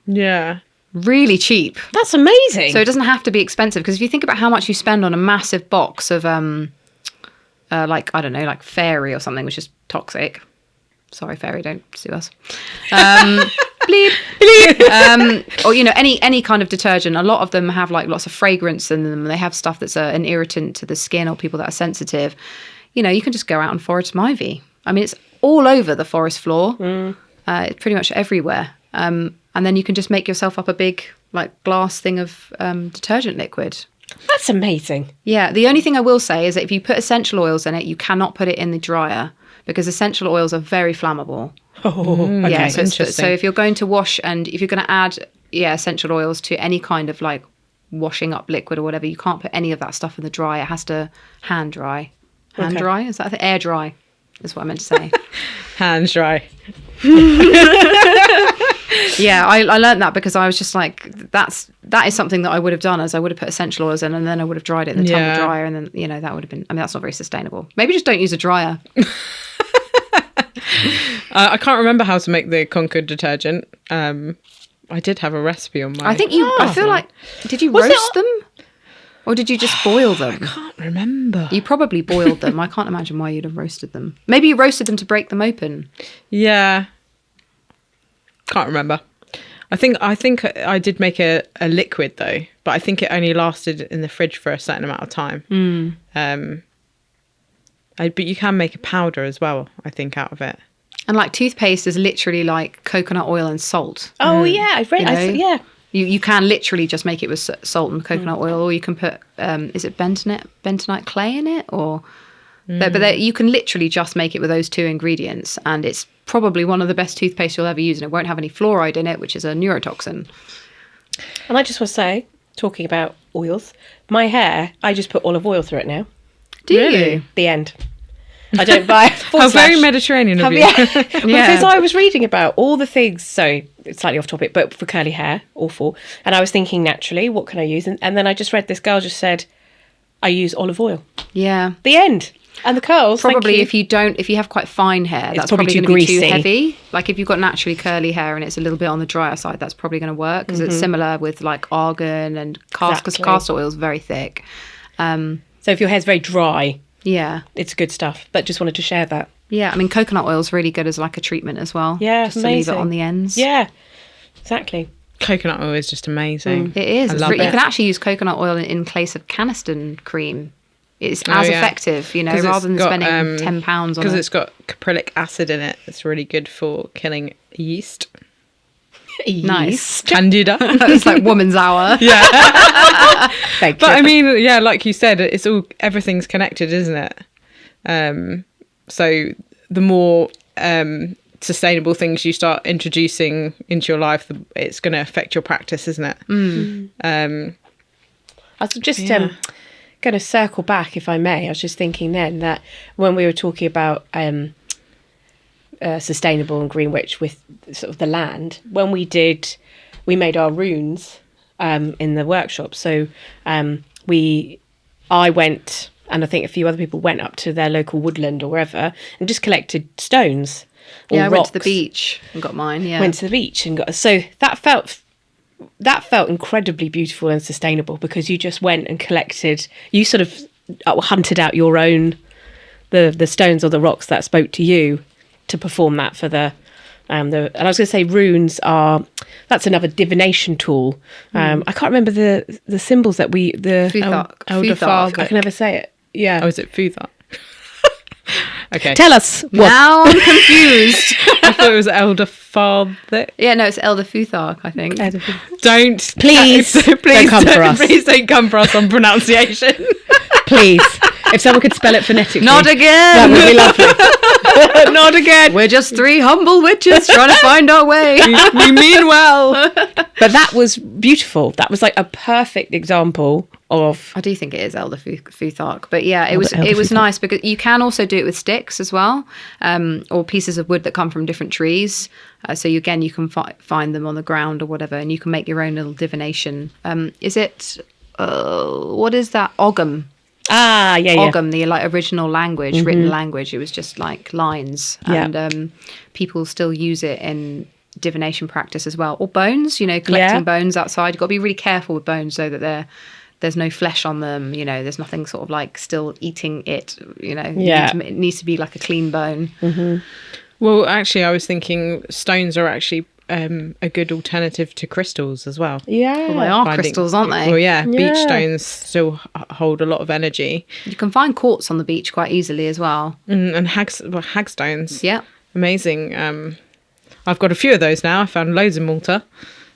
Yeah.
Really cheap.
That's amazing.
So it doesn't have to be expensive, because if you think about how much you spend on a massive box of like, I don't know, like Fairy or something, which is toxic. Sorry, Fairy, don't sue us. Bleep. Or, you know, any kind of detergent. A lot of them have like lots of fragrance in them. They have stuff that's an irritant to the skin or people that are sensitive. You know, you can just go out and forage some ivy. I mean, it's all over the forest floor. It's pretty much everywhere. And then you can just make yourself up a big like glass thing of detergent liquid.
That's amazing.
Yeah. The only thing I will say is that if you put essential oils in it, you cannot put it in the dryer, because essential oils are very flammable.
Oh, okay.
Yeah, so
interesting.
if you're going to wash and if you're going to add essential oils to any kind of like washing up liquid or whatever, you can't put any of that stuff in the dryer. It has to hand dry. Hand
Okay.
dry? Is that air dry? Is what I meant to say.
Hands dry.
Yeah, I learned that because I was just like, that is something that I would have done, as I would have put essential oils in and then I would have dried it in the tumble
Yeah.
dryer, and then, you know, that would have been, I mean, that's not very sustainable. Maybe just don't use a dryer.
I can't remember how to make the conker detergent. I did have a recipe on my.
I think I feel like, did you
Was it
roast them? Or did you just boil them?
I can't remember.
You probably boiled them. I can't imagine why you'd have roasted them. Maybe you roasted them to break them open.
Yeah. Can't remember. I think I did make a liquid though, but I think it only lasted in the fridge for a certain amount of time. But you can make a powder as well, I think, out of it.
And like toothpaste is literally like coconut oil and salt.
Oh yeah, I've read.
You know?
Yeah.
You can literally just make it with salt and coconut oil, or you can put is it bentonite clay in it, or but you can literally just make it with those two ingredients, and it's probably one of the best toothpaste you'll ever use, and it won't have any fluoride in it, which is a neurotoxin.
And I just want to say, talking about oils, my hair, I just put olive oil through it now.
Do
Really?
you?
The end. I don't buy.
How very Mediterranean of you.
Yeah. Because I was reading about all the things. So it's slightly off topic, but for curly hair, awful. And I was thinking, naturally, what can I use? And then I just read this girl just said, I use olive oil.
Yeah.
The end. And the curls. thank
Probably
you.
if you have quite fine hair, that's
probably
probably
too
going to be too
greasy.
heavy. Like if you've got naturally curly hair and it's a little bit on the drier side, that's probably going to work, because it's similar with like argan and cast, because
Exactly.
castor oil is very thick.
So if your hair's very dry,
Yeah.
it's good stuff. But just wanted to share that.
Yeah, I mean, coconut oil is really good as like a treatment as well.
Yeah,
just to leave it
amazing.
on the ends.
Yeah, exactly.
Coconut oil is just amazing.
It is.
I
It's
love
You
it.
can actually use coconut oil in place of Canesten cream. It's
Oh,
as
yeah.
effective, you know,
'Cause it's
rather than
got,
spending £10 on
because
it.
it's got caprylic acid in it. It's really good for killing yeast.
Nice.
Candida.
It's like woman's hour.
Thank
But
you.
I mean, yeah, like you said, everything's connected, isn't it? So the more sustainable things you start introducing into your life, it's going to affect your practice, isn't it?
I was just
Yeah.
going to circle back, if I may. I was just thinking then that when we were talking about sustainable and green witch with sort of the land, when we made our runes in the workshop. So I went, and I think a few other people went up to their local woodland or wherever and just collected stones. Or
Yeah, I went to the
rocks.
beach and got mine. Yeah.
Went to the beach and got, so that felt incredibly beautiful and sustainable, because you just went and collected, you sort of hunted out your own the stones or the rocks that spoke to you to perform that for the and I was going to say runes that's another divination tool. I can't remember the symbols that
Futhark.
Elder
Futhark.
Father, I can never say it. Yeah.
Oh, is it Futhark? Okay.
Tell us what.
Now I'm confused.
I thought it was Elder Father.
Yeah, no, it's Elder Futhark, I think.
Don't
Please, don't come for us.
Please don't come for us on pronunciation.
Please, if someone could spell it phonetically.
Not
That
again.
would be lovely. Not again.
We're just three humble witches trying to find our way.
We mean well.
But that was beautiful. That was like a perfect example of.
I do think it is Elder Futhark, but yeah, it was
Futhark.
nice because you can also do it with sticks as well, or pieces of wood that come from different trees. So you can find them on the ground or whatever, and you can make your own little divination. Is it what is that? Ogham.
Yeah.
Ogham, the like original language, written language. It was just like lines,
Yeah.
and people still use it in divination practice as well. Or bones, collecting bones outside. You've got to be really careful with bones so that there's no flesh on them. There's nothing sort of like still eating it.
Yeah.
It needs to be like a clean bone.
Well, actually, I was thinking stones are actually a good alternative to crystals as well.
Yeah.
Well, they are crystals, aren't they?
Well, yeah,
Yeah.
beach stones still hold a lot of energy.
You can find quartz on the beach quite easily as well.
And hag stones.
Yeah.
Amazing. I've got a few of those now. I found loads in Malta.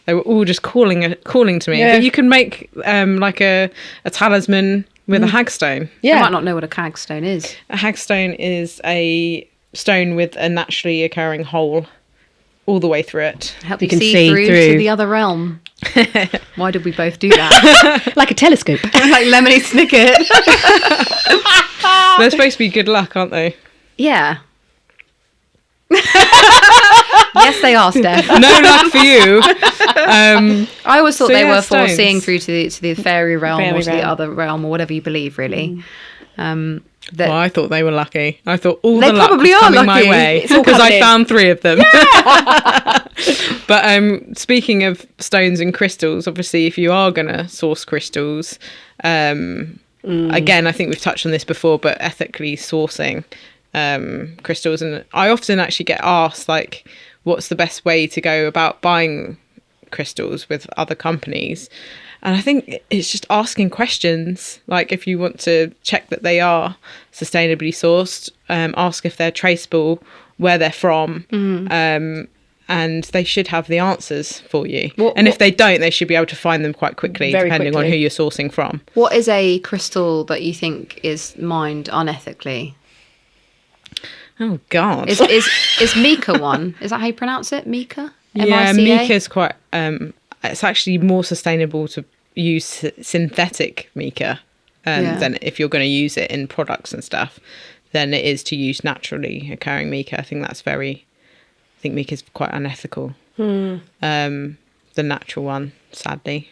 They were all just calling to me.
Yeah.
But you can make like a talisman with a hagstone.
You might not know what a hagstone is.
A hagstone is a stone with a naturally occurring hole all the way through it.
Help
You
you
can
see
see
through
through.
to the other realm. Why did we both do that?
Like a telescope.
Like Lemony Snicket.
They're supposed to be good luck, aren't they?
Yeah. Yes, they are, Steph.
No luck for you.
I always thought
So,
they
yeah,
were for
stones.
seeing through to the fairy realm
Fairy
or to the
realm.
other realm or whatever you believe, really.
Well, I thought they were lucky. I thought all
They
the luck
probably
was
are
coming
lucky.
my way
It's all
because
coming
I
in.
found 3 of them. But speaking of stones and crystals, obviously, if you are going to source crystals, again, I think we've touched on this before, but ethically sourcing crystals, and I often actually get asked like, what's the best way to go about buying crystals with other companies? And I think it's just asking questions. Like if you want to check that they are sustainably sourced, ask if they're traceable, where they're from, and they should have the answers for you. If they don't, they should be able to find them quite quickly,
Very
depending on
quickly.
who you're sourcing from.
What is a crystal that you think is mined unethically?
Oh, God.
Is Mica one? Is that how you pronounce it? Mica?
Yeah,
M-I-C-A?
mica's quite... it's actually more sustainable to use synthetic mica than if you're going to use it in products and stuff, than it is to use naturally occurring mica. I think mica's quite unethical. The natural one, sadly.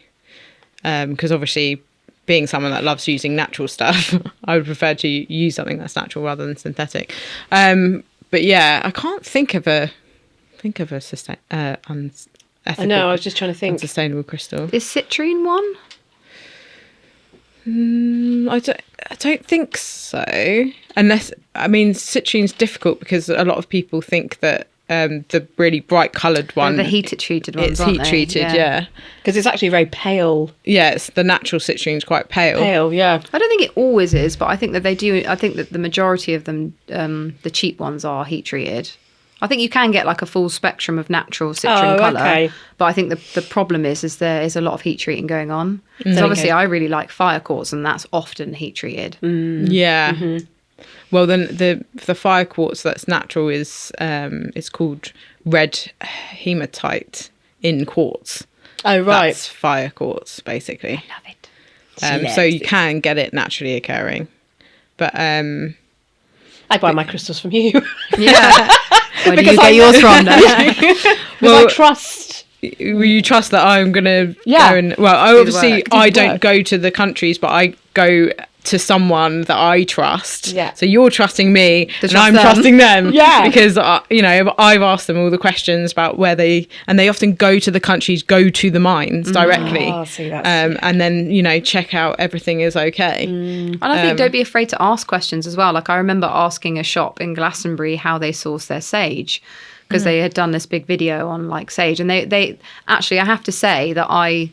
Because obviously, being someone that loves using natural stuff, I would prefer to use something that's natural rather than synthetic. But yeah, I can't think of a unethical.
I know, I was just trying to think.
Unsustainable crystal.
Is citrine one?
I don't think so. Unless, I mean, citrine's difficult because a lot of people think that the really bright coloured one.
The heat treated ones.
It's
aren't
heat
they?
treated, yeah.
Because it's actually very pale.
Yeah, it's the natural citrus's quite pale.
Pale, yeah.
I don't think it always is, but I think that they do. I think that the majority of them, the cheap ones, are heat treated. I think you can get like a full spectrum of natural citron colour,
okay.
but I think the problem is there is a lot of heat treating going on. So obviously, I really like fire quartz, and that's often heat treated.
Yeah. Well, then the fire quartz that's natural is it's called red hematite in quartz.
Oh, right.
That's fire quartz, basically.
I love it.
So you can get it naturally occurring, but
I buy my crystals from you.
Yeah. Where do you get yours from then?
Well, I trust.
You trust that I'm gonna go and
the
obviously
work.
I don't go to the countries, but I go to someone that I trust.
Yeah.
So you're trusting me, and
trust
I'm
them.
trusting them.
Yeah.
Because I've asked them all the questions about where they often go to the countries, go to the mines directly.
Oh, see, that's...
And then check out everything is okay.
And I think don't be afraid to ask questions as well. Like I remember asking a shop in Glastonbury how they source their sage, because they had done this big video on like sage, and they actually, I have to say that I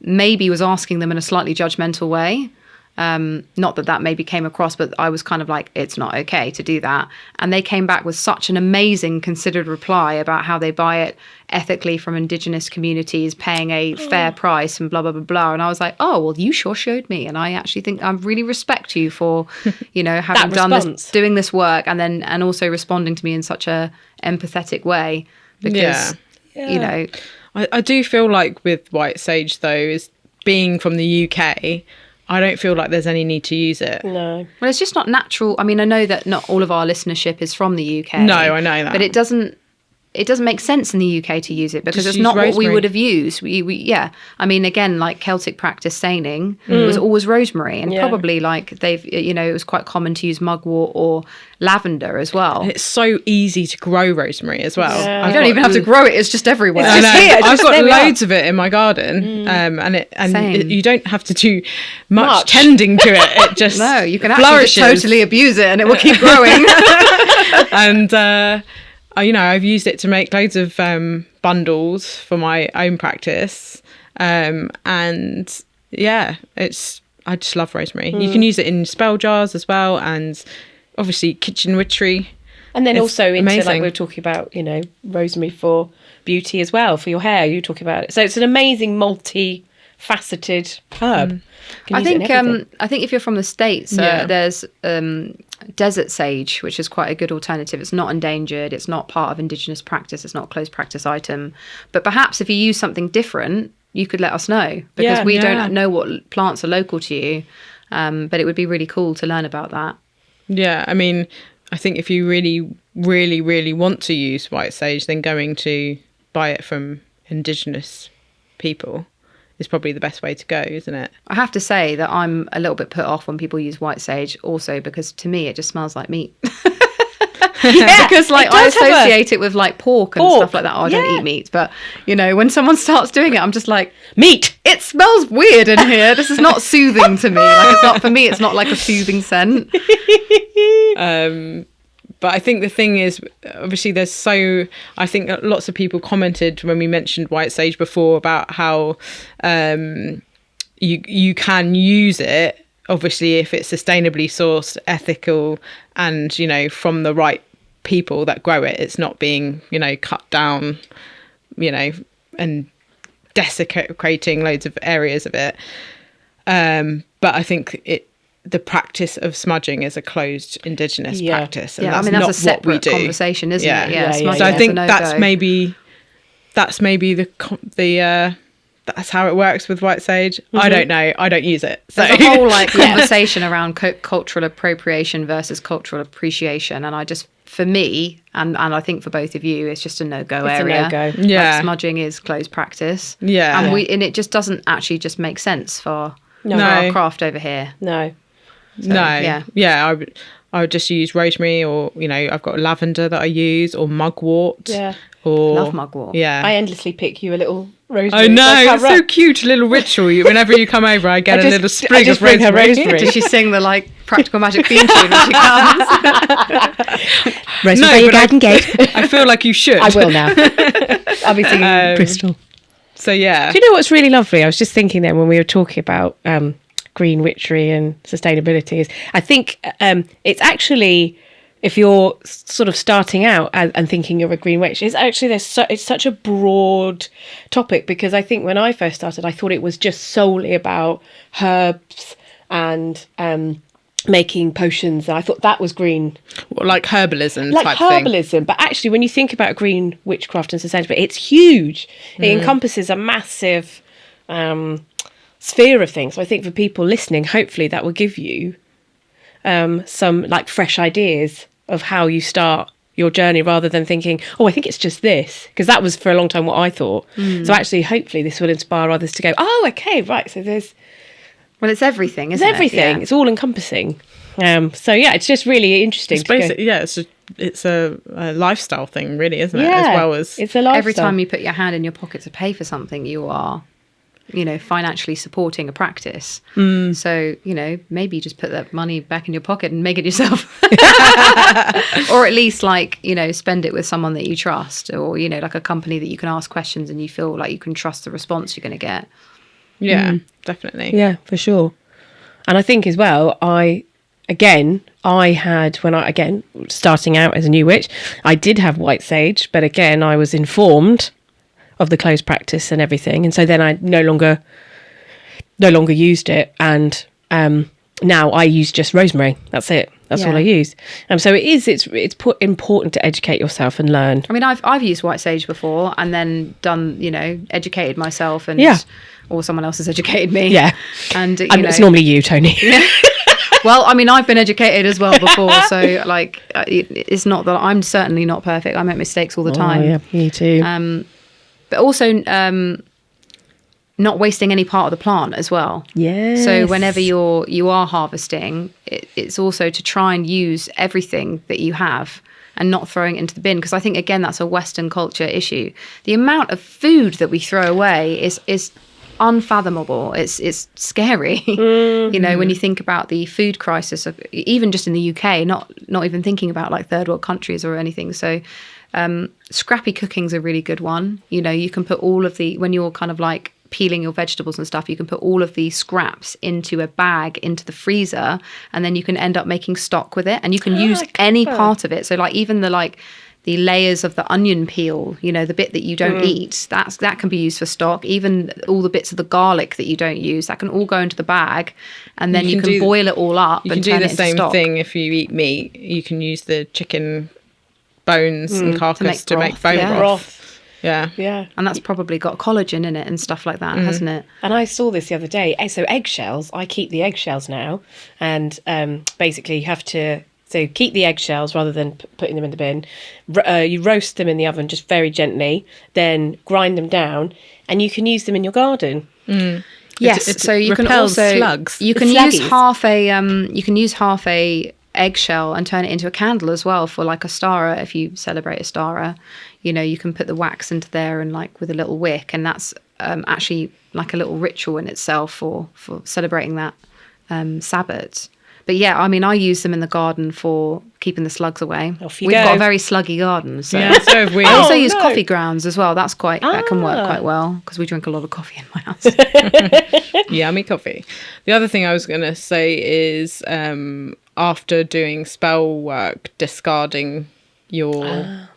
maybe was asking them in a slightly judgmental way. Not that maybe came across, but I was kind of like, it's not okay to do that. And they came back with such an amazing considered reply about how they buy it ethically from indigenous communities, paying a fair price and blah, blah, blah, blah. And I was like, oh, well, you sure showed me. And I actually think I really respect you for, having done this, doing this work, and also responding to me in such a empathetic way, because,
I do feel like with white sage though, is being from the UK, I don't feel like there's any need to use it.
No.
Well, it's just not natural. I mean, I know that not all of our listenership is from the UK.
No, I know that.
But it doesn't make sense in the UK to use it, because
Just
it's
use
not what we
rosemary.
would have used. Yeah. I mean, again, like Celtic practice staining was always rosemary, and probably like it was quite common to use mugwort or lavender as well.
And it's so easy to grow rosemary as well.
Yeah.
You don't even have to grow it; it's just everywhere.
I know.
here,
I've got
there we are.
loads of it in my garden,
Same.
you don't have to do much
Much.
tending to it. It just
No, you can actually just
flourishes.
totally abuse it, and it will keep growing.
And I've used it to make loads of bundles for my own practice, and yeah, I just love rosemary. You can use it in spell jars as well, and obviously kitchen witchery.
And then
It's
also into, like
amazing.
we were talking about, rosemary for beauty as well, for your hair. You were talking about it. So it's an amazing multi-faceted herb. Can
I
use it in
think
everything.
I think if you're from the States,
Yeah.
there's desert sage, which is quite a good alternative. It's not endangered. It's not part of indigenous practice. It's not a closed practice item. But perhaps if you use something different, you could let us know, because we don't know what plants are local to you. But it would be really cool to learn about that.
Yeah, I mean, I think if you really, really, really want to use white sage, then going to buy it from indigenous people is probably the best way to go, isn't it?
I have to say that I'm a little bit put off when people use white sage, also because to me it just smells like meat. Because like
it
I
does have
associate it with like pork and stuff like that. Oh, I don't eat meat, but when someone starts doing it, I'm just like,
Meat!
it smells weird in here. This is not soothing to me. Like it's not, for me, it's not like a soothing scent.
But I think the thing is, obviously, I think lots of people commented when we mentioned white sage before about how you can use it, obviously, if it's sustainably sourced, ethical, and, from the right people that grow it. It's not being, cut down, and desecrating loads of areas of it. But I think the practice of smudging is a closed indigenous practice, and that's
I mean, that's
not
a separate
what we do.
conversation, isn't it?
Yeah,
smudging
So I
is
think
a no-go.
that's maybe the that's how it works with white sage. I don't know. I don't use it. So
There's a whole conversation around cultural appropriation versus cultural appreciation, and I just, for me, and I think for both of you, it's just a no-go area.
a no-go.
Yeah.
Like smudging is closed practice.
Yeah.
And it just doesn't actually just make sense for
No.
our craft over here.
No.
So,
No. Yeah. I would just use rosemary, or, I've got lavender that I use, or mugwort.
Yeah.
Or,
Love mugwort.
Yeah.
I endlessly pick you a little rosemary.
I know,
Like how
it's so cute, a little ritual. Whenever you come over, I get a little sprig of
bring her
rosemary.
Does she sing the like practical magic theme tune when she comes?
Rosemary by your garden gate.
I feel like you should.
I will now. I'll be singing Bristol.
So, yeah.
Do you know what's really lovely? I was just thinking then when we were talking about green witchery and sustainability is I think it's actually, if you're sort of starting out and thinking you're a green witch, it's actually it's such a broad topic, because I think when I first started, I thought it was just solely about herbs and making potions. And I thought that was green.
Like herbalism
Like
type
herbalism.
thing.
But actually, when you think about green witchcraft and sustainability, it's huge. It encompasses a massive sphere of things. So I think for people listening, hopefully that will give you some like fresh ideas of how you start your journey, rather than thinking, oh, I think it's just this, because that was for a long time what I thought. So actually, hopefully this will inspire others to go, oh, okay, right, so there's
Well, it's everything, isn't
everything.
it?
It's all encompassing. So yeah, it's just really interesting.
It's a lifestyle thing, really, isn't it?
Yeah,
As well as
it's a lifestyle.
Every time you put your hand in your pocket to pay for something, you are, financially supporting a practice. So, maybe just put that money back in your pocket and make it yourself. Or at least spend it with someone that you trust, or, like a company that you can ask questions and you feel like you can trust the response you're going to get.
Yeah, definitely.
Yeah, for sure. And I think as well, starting out as a new witch, I did have white sage, but again, I was informed of the closed practice and everything. And so then I no longer used it. And now I use just rosemary. That's it. That's all I use. So it's important to educate yourself and learn.
I mean, I've used white sage before and then done, educated myself and or someone else has educated me.
Yeah.
And
it's normally you, Tony.
Well, I mean, I've been educated as well before, so it's not that I'm certainly not perfect. I make mistakes all the time.
Yeah, me too.
But also not wasting any part of the plant as well.
Yeah.
So whenever you are harvesting, it's also to try and use everything that you have and not throwing it into the bin, because I think again that's a Western culture issue. The amount of food that we throw away is unfathomable. It's scary. When you think about the food crisis of even just in the UK, not even thinking about like third world countries or anything. So scrappy cooking's a really good one. You can put all of when you're kind of like peeling your vegetables and stuff, you can put all of the scraps into a bag into the freezer, and then you can end up making stock with it, and you can use any part of it. So like even the layers of the onion peel, the bit that you don't eat, that can be used for stock. Even all the bits of the garlic that you don't use, that can all go into the bag, and then you can boil it all up and turn it into stock.
You can do the same thing if you eat meat. You can use the chicken bones and carcass to make bone broth. Yeah.
Yeah.
And that's probably got collagen in it and stuff like that, hasn't it?
And I saw this the other day. So eggshells, I keep the eggshells now. And basically you have to keep the eggshells rather than putting them in the bin. You roast them in the oven just very gently, then grind them down, and you can use them in your garden.
Yes, so you can also
slugs.
You can use half a eggshell and turn it into a candle as well for like a stara. If you celebrate a stara, you can put the wax into there and like with a little wick, and that's actually like a little ritual in itself for celebrating that Sabbath. But yeah, I mean, I use them in the garden for keeping the slugs away. We've got a very sluggy garden. So,
so have we.
I also use coffee grounds as well. That can work quite well because we drink a lot of coffee in my house.
Yummy coffee. The other thing I was going to say is after doing spell work, discarding your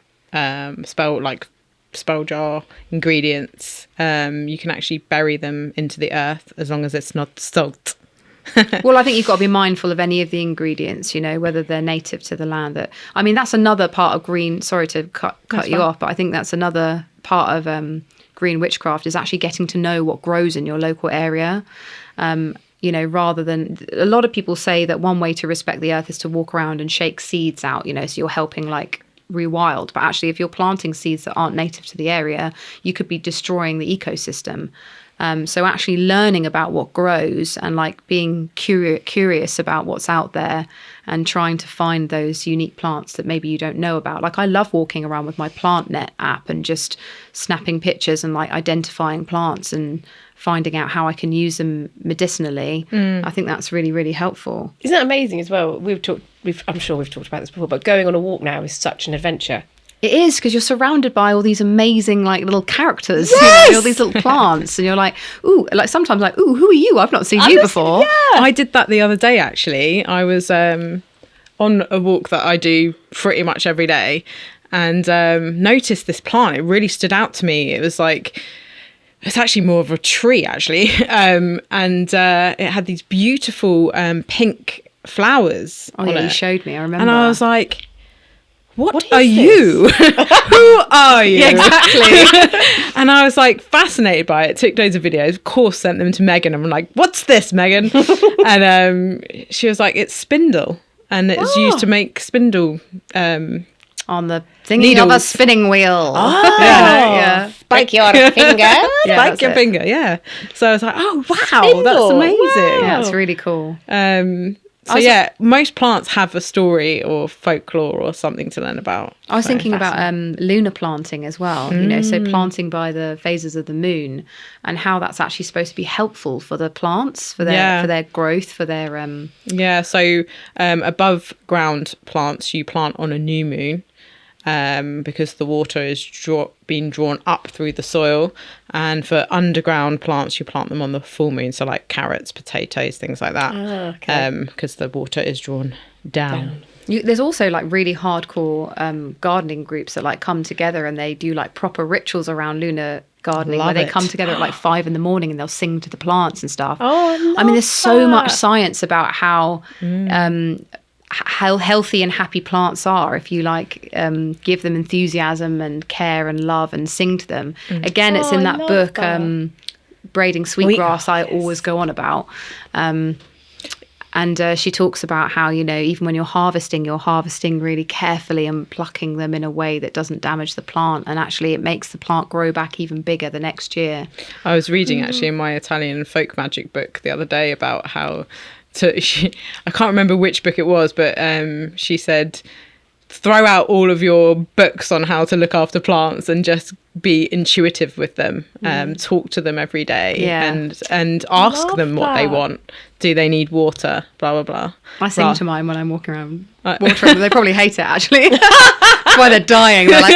spell jar ingredients, you can actually bury them into the earth as long as it's not salt.
Well, I think you've got to be mindful of any of the ingredients, whether they're native to the land. That's another part of green. Sorry to cut you off, but I think that's another part of green witchcraft is actually getting to know what grows in your local area. Rather than a lot of people say that one way to respect the earth is to walk around and shake seeds out, so you're helping like rewild. But actually, if you're planting seeds that aren't native to the area, you could be destroying the ecosystem. So actually learning about what grows and like being curious about what's out there and trying to find those unique plants that maybe you don't know about. Like I love walking around with my PlantNet app and just snapping pictures and like identifying plants and finding out how I can use them medicinally. I think that's really, really helpful.
Isn't that amazing as well? I'm sure we've talked about this before, but going on a walk now is such an adventure.
It is, because you're surrounded by all these amazing like little characters, all these little plants, and you're like, ooh, like sometimes like, ooh, who are you? I've not seen you before.
Yeah.
I did that the other day, actually. I was on a walk that I do pretty much every day and noticed this plant. It really stood out to me. It was like, it's actually more of a tree, actually. And it had these beautiful pink flowers on
You
it.
showed me, I remember.
And I was like, what are
is
you? Who are you?
Yeah, exactly.
And I was like fascinated by it. Took loads of videos. Of course, sent them to Megan. I'm like, what's this, Megan? And she was like, it's spindle. And it's used to make spindle.
On the thingy of a
Needles.
spinning wheel.
Yeah. Spike your finger.
Spike your finger, yeah. So I was like, oh, wow, that's
Spindle.
amazing.
Yeah, it's really cool.
So yeah, most plants have a story or folklore or something to learn about.
I was
So
thinking about lunar planting as well, so planting by the phases of the moon and how that's actually supposed to be helpful for the plants, for their growth, for their
Yeah, so above ground plants you plant on a new moon because the water is being drawn up through the soil, and for underground plants you plant them on the full moon, so like carrots, potatoes, things like that, because the water is drawn down.
There's also like really hardcore gardening groups that like come together and they do like proper rituals around lunar gardening where they come together at like 5 a.m. and they'll sing to the plants and stuff. I mean, there's so much science about how healthy and happy plants are if you like give them enthusiasm and care and love and sing to them. Again, it's in that book Braiding Sweetgrass I always go on about. And she talks about how, even when you're harvesting really carefully and plucking them in a way that doesn't damage the plant. And actually it makes the plant grow back even bigger the next year.
I was reading actually in my Italian folk magic book the other day about how I can't remember which book it was, but she said, throw out all of your books on how to look after plants and just be intuitive with them. Talk to them every day and ask them what they want. Do they need water? Blah, blah, blah.
I sing to mine when I'm walking around watering them. They probably hate it, actually. That's why they're dying. They're like,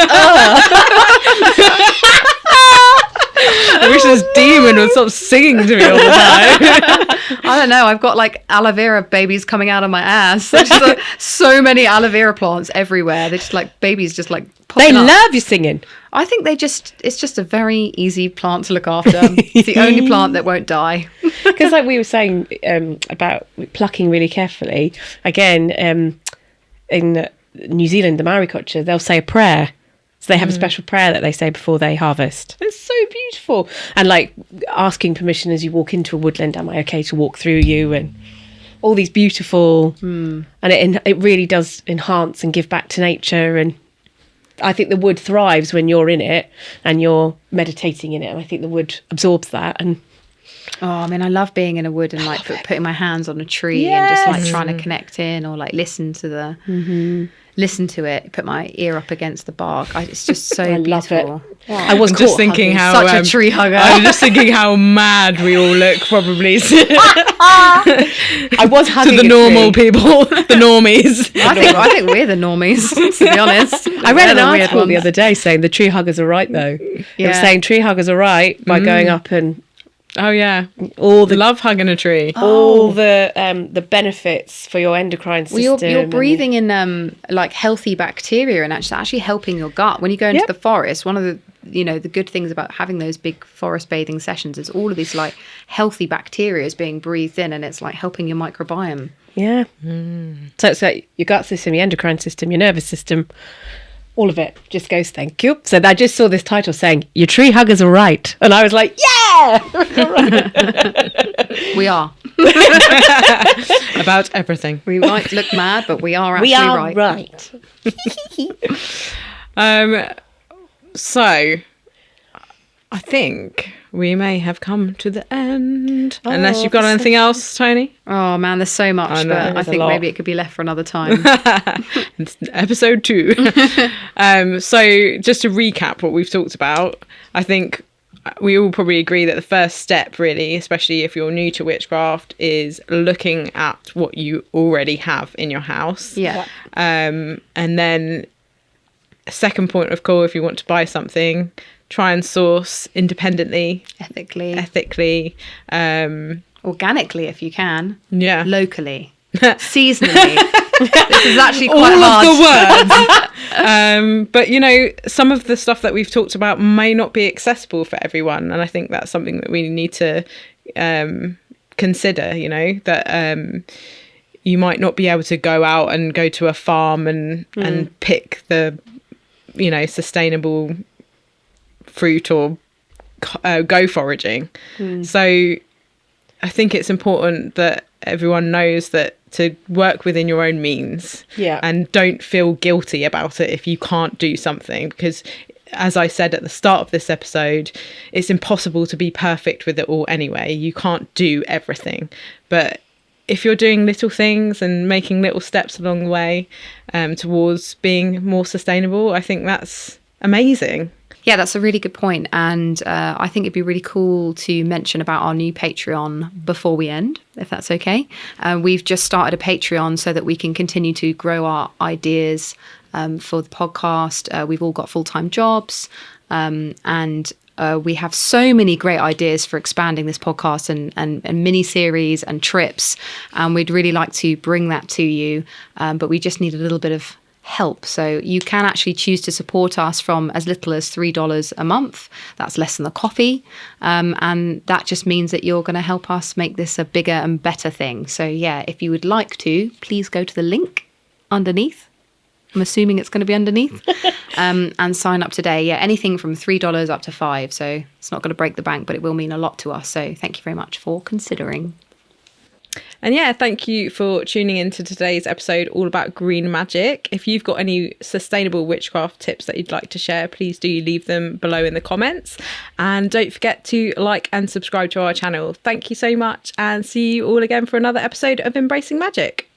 I wish this demon would stop singing to me all the time.
I don't know. I've got like aloe vera babies coming out of my ass. There's just like, so many aloe vera plants everywhere. They're just like babies just like popping up.
love you singing.
I think it's just a very easy plant to look after. It's the only plant that won't die.
Because like we were saying about plucking really carefully, again, in New Zealand, the Maori culture, they'll say a prayer. So they have a special prayer that they say before they harvest. It's so beautiful. And like asking permission as you walk into a woodland, am I okay to walk through you? And all these beautiful, and it really does enhance and give back to nature. And I think the wood thrives when you're in it and you're meditating in it. And I think the wood absorbs that. And
I mean, I love being in a wood and like putting my hands on a tree and just like trying to connect in or like listen to it, put my ear up against the bark. It's just so beautiful.
Love it. I was
just thinking how
such a tree hugger.
I was just thinking how mad we all look probably
I was hugging
to the normal people, the normies.
I think we're the normies, to be honest.
I read an
They're the weird
article the
ones.
other day saying the tree huggers are right though. It was saying tree huggers are right by going up and
Oh yeah,
all the
love hugging a tree.
all the benefits for your endocrine system.
Well, you're breathing in like healthy bacteria and actually helping your gut. When you go into the forest, one of the the good things about having those big forest bathing sessions is all of these like healthy bacteria is being breathed in, and it's like helping your microbiome.
Yeah. So it's like your gut system, your endocrine system, your nervous system, all of it just goes thank you. So I just saw this title saying your tree huggers are right, and I was like, yeah.
We are.
About everything.
We might look mad, but we are actually right.
So I think we may have come to the end. Unless you've got anything else, Tony?
Oh man, there's so much,
I know,
but I
there's a
think
lot.
maybe it could be left for another time.
It's episode 2. So just to recap what we've talked about, I think we all probably agree that the first step, really, especially if you're new to witchcraft, is looking at what you already have in your house.
Yeah.
And then second point of call, if you want to buy something, try and source independently,
Ethically, organically if you can,
yeah,
locally, seasonally. This is actually quite
all
hard.
of the words. But you know, some of the stuff that we've talked about may not be accessible for everyone, and I think that's something that we need to consider. You know, that you might not be able to go out and go to a farm and pick the, you know, sustainable fruit or go foraging. So I think it's important that everyone knows that to work within your own means, and don't feel guilty about it if you can't do something, because as I said at the start of this episode, it's impossible to be perfect with it all anyway. You can't do everything, but if you're doing little things and making little steps along the way towards being more sustainable, I think that's amazing.
Yeah, that's a really good point. And I think it'd be really cool to mention about our new Patreon before we end, if that's okay. We've just started a Patreon so that we can continue to grow our ideas for the podcast. We've all got full-time jobs, and we have so many great ideas for expanding this podcast and mini-series and trips. And we'd really like to bring that to you, but we just need a little bit of help. So you can actually choose to support us from as little as $3 a month. That's less than a coffee. And that just means that you're going to help us make this a bigger and better thing. So yeah, if you would like to, please go to the link underneath. I'm assuming it's going to be underneath, and sign up today. Yeah, anything from $3 up to $5. So it's not going to break the bank, but it will mean a lot to us. So thank you very much for considering.
And yeah, thank you for tuning into today's episode all about green magic. If you've got any sustainable witchcraft tips that you'd like to share, please do leave them below in the comments. And don't forget to like and subscribe to our channel. Thank you so much, and see you all again for another episode of Embracing Magic.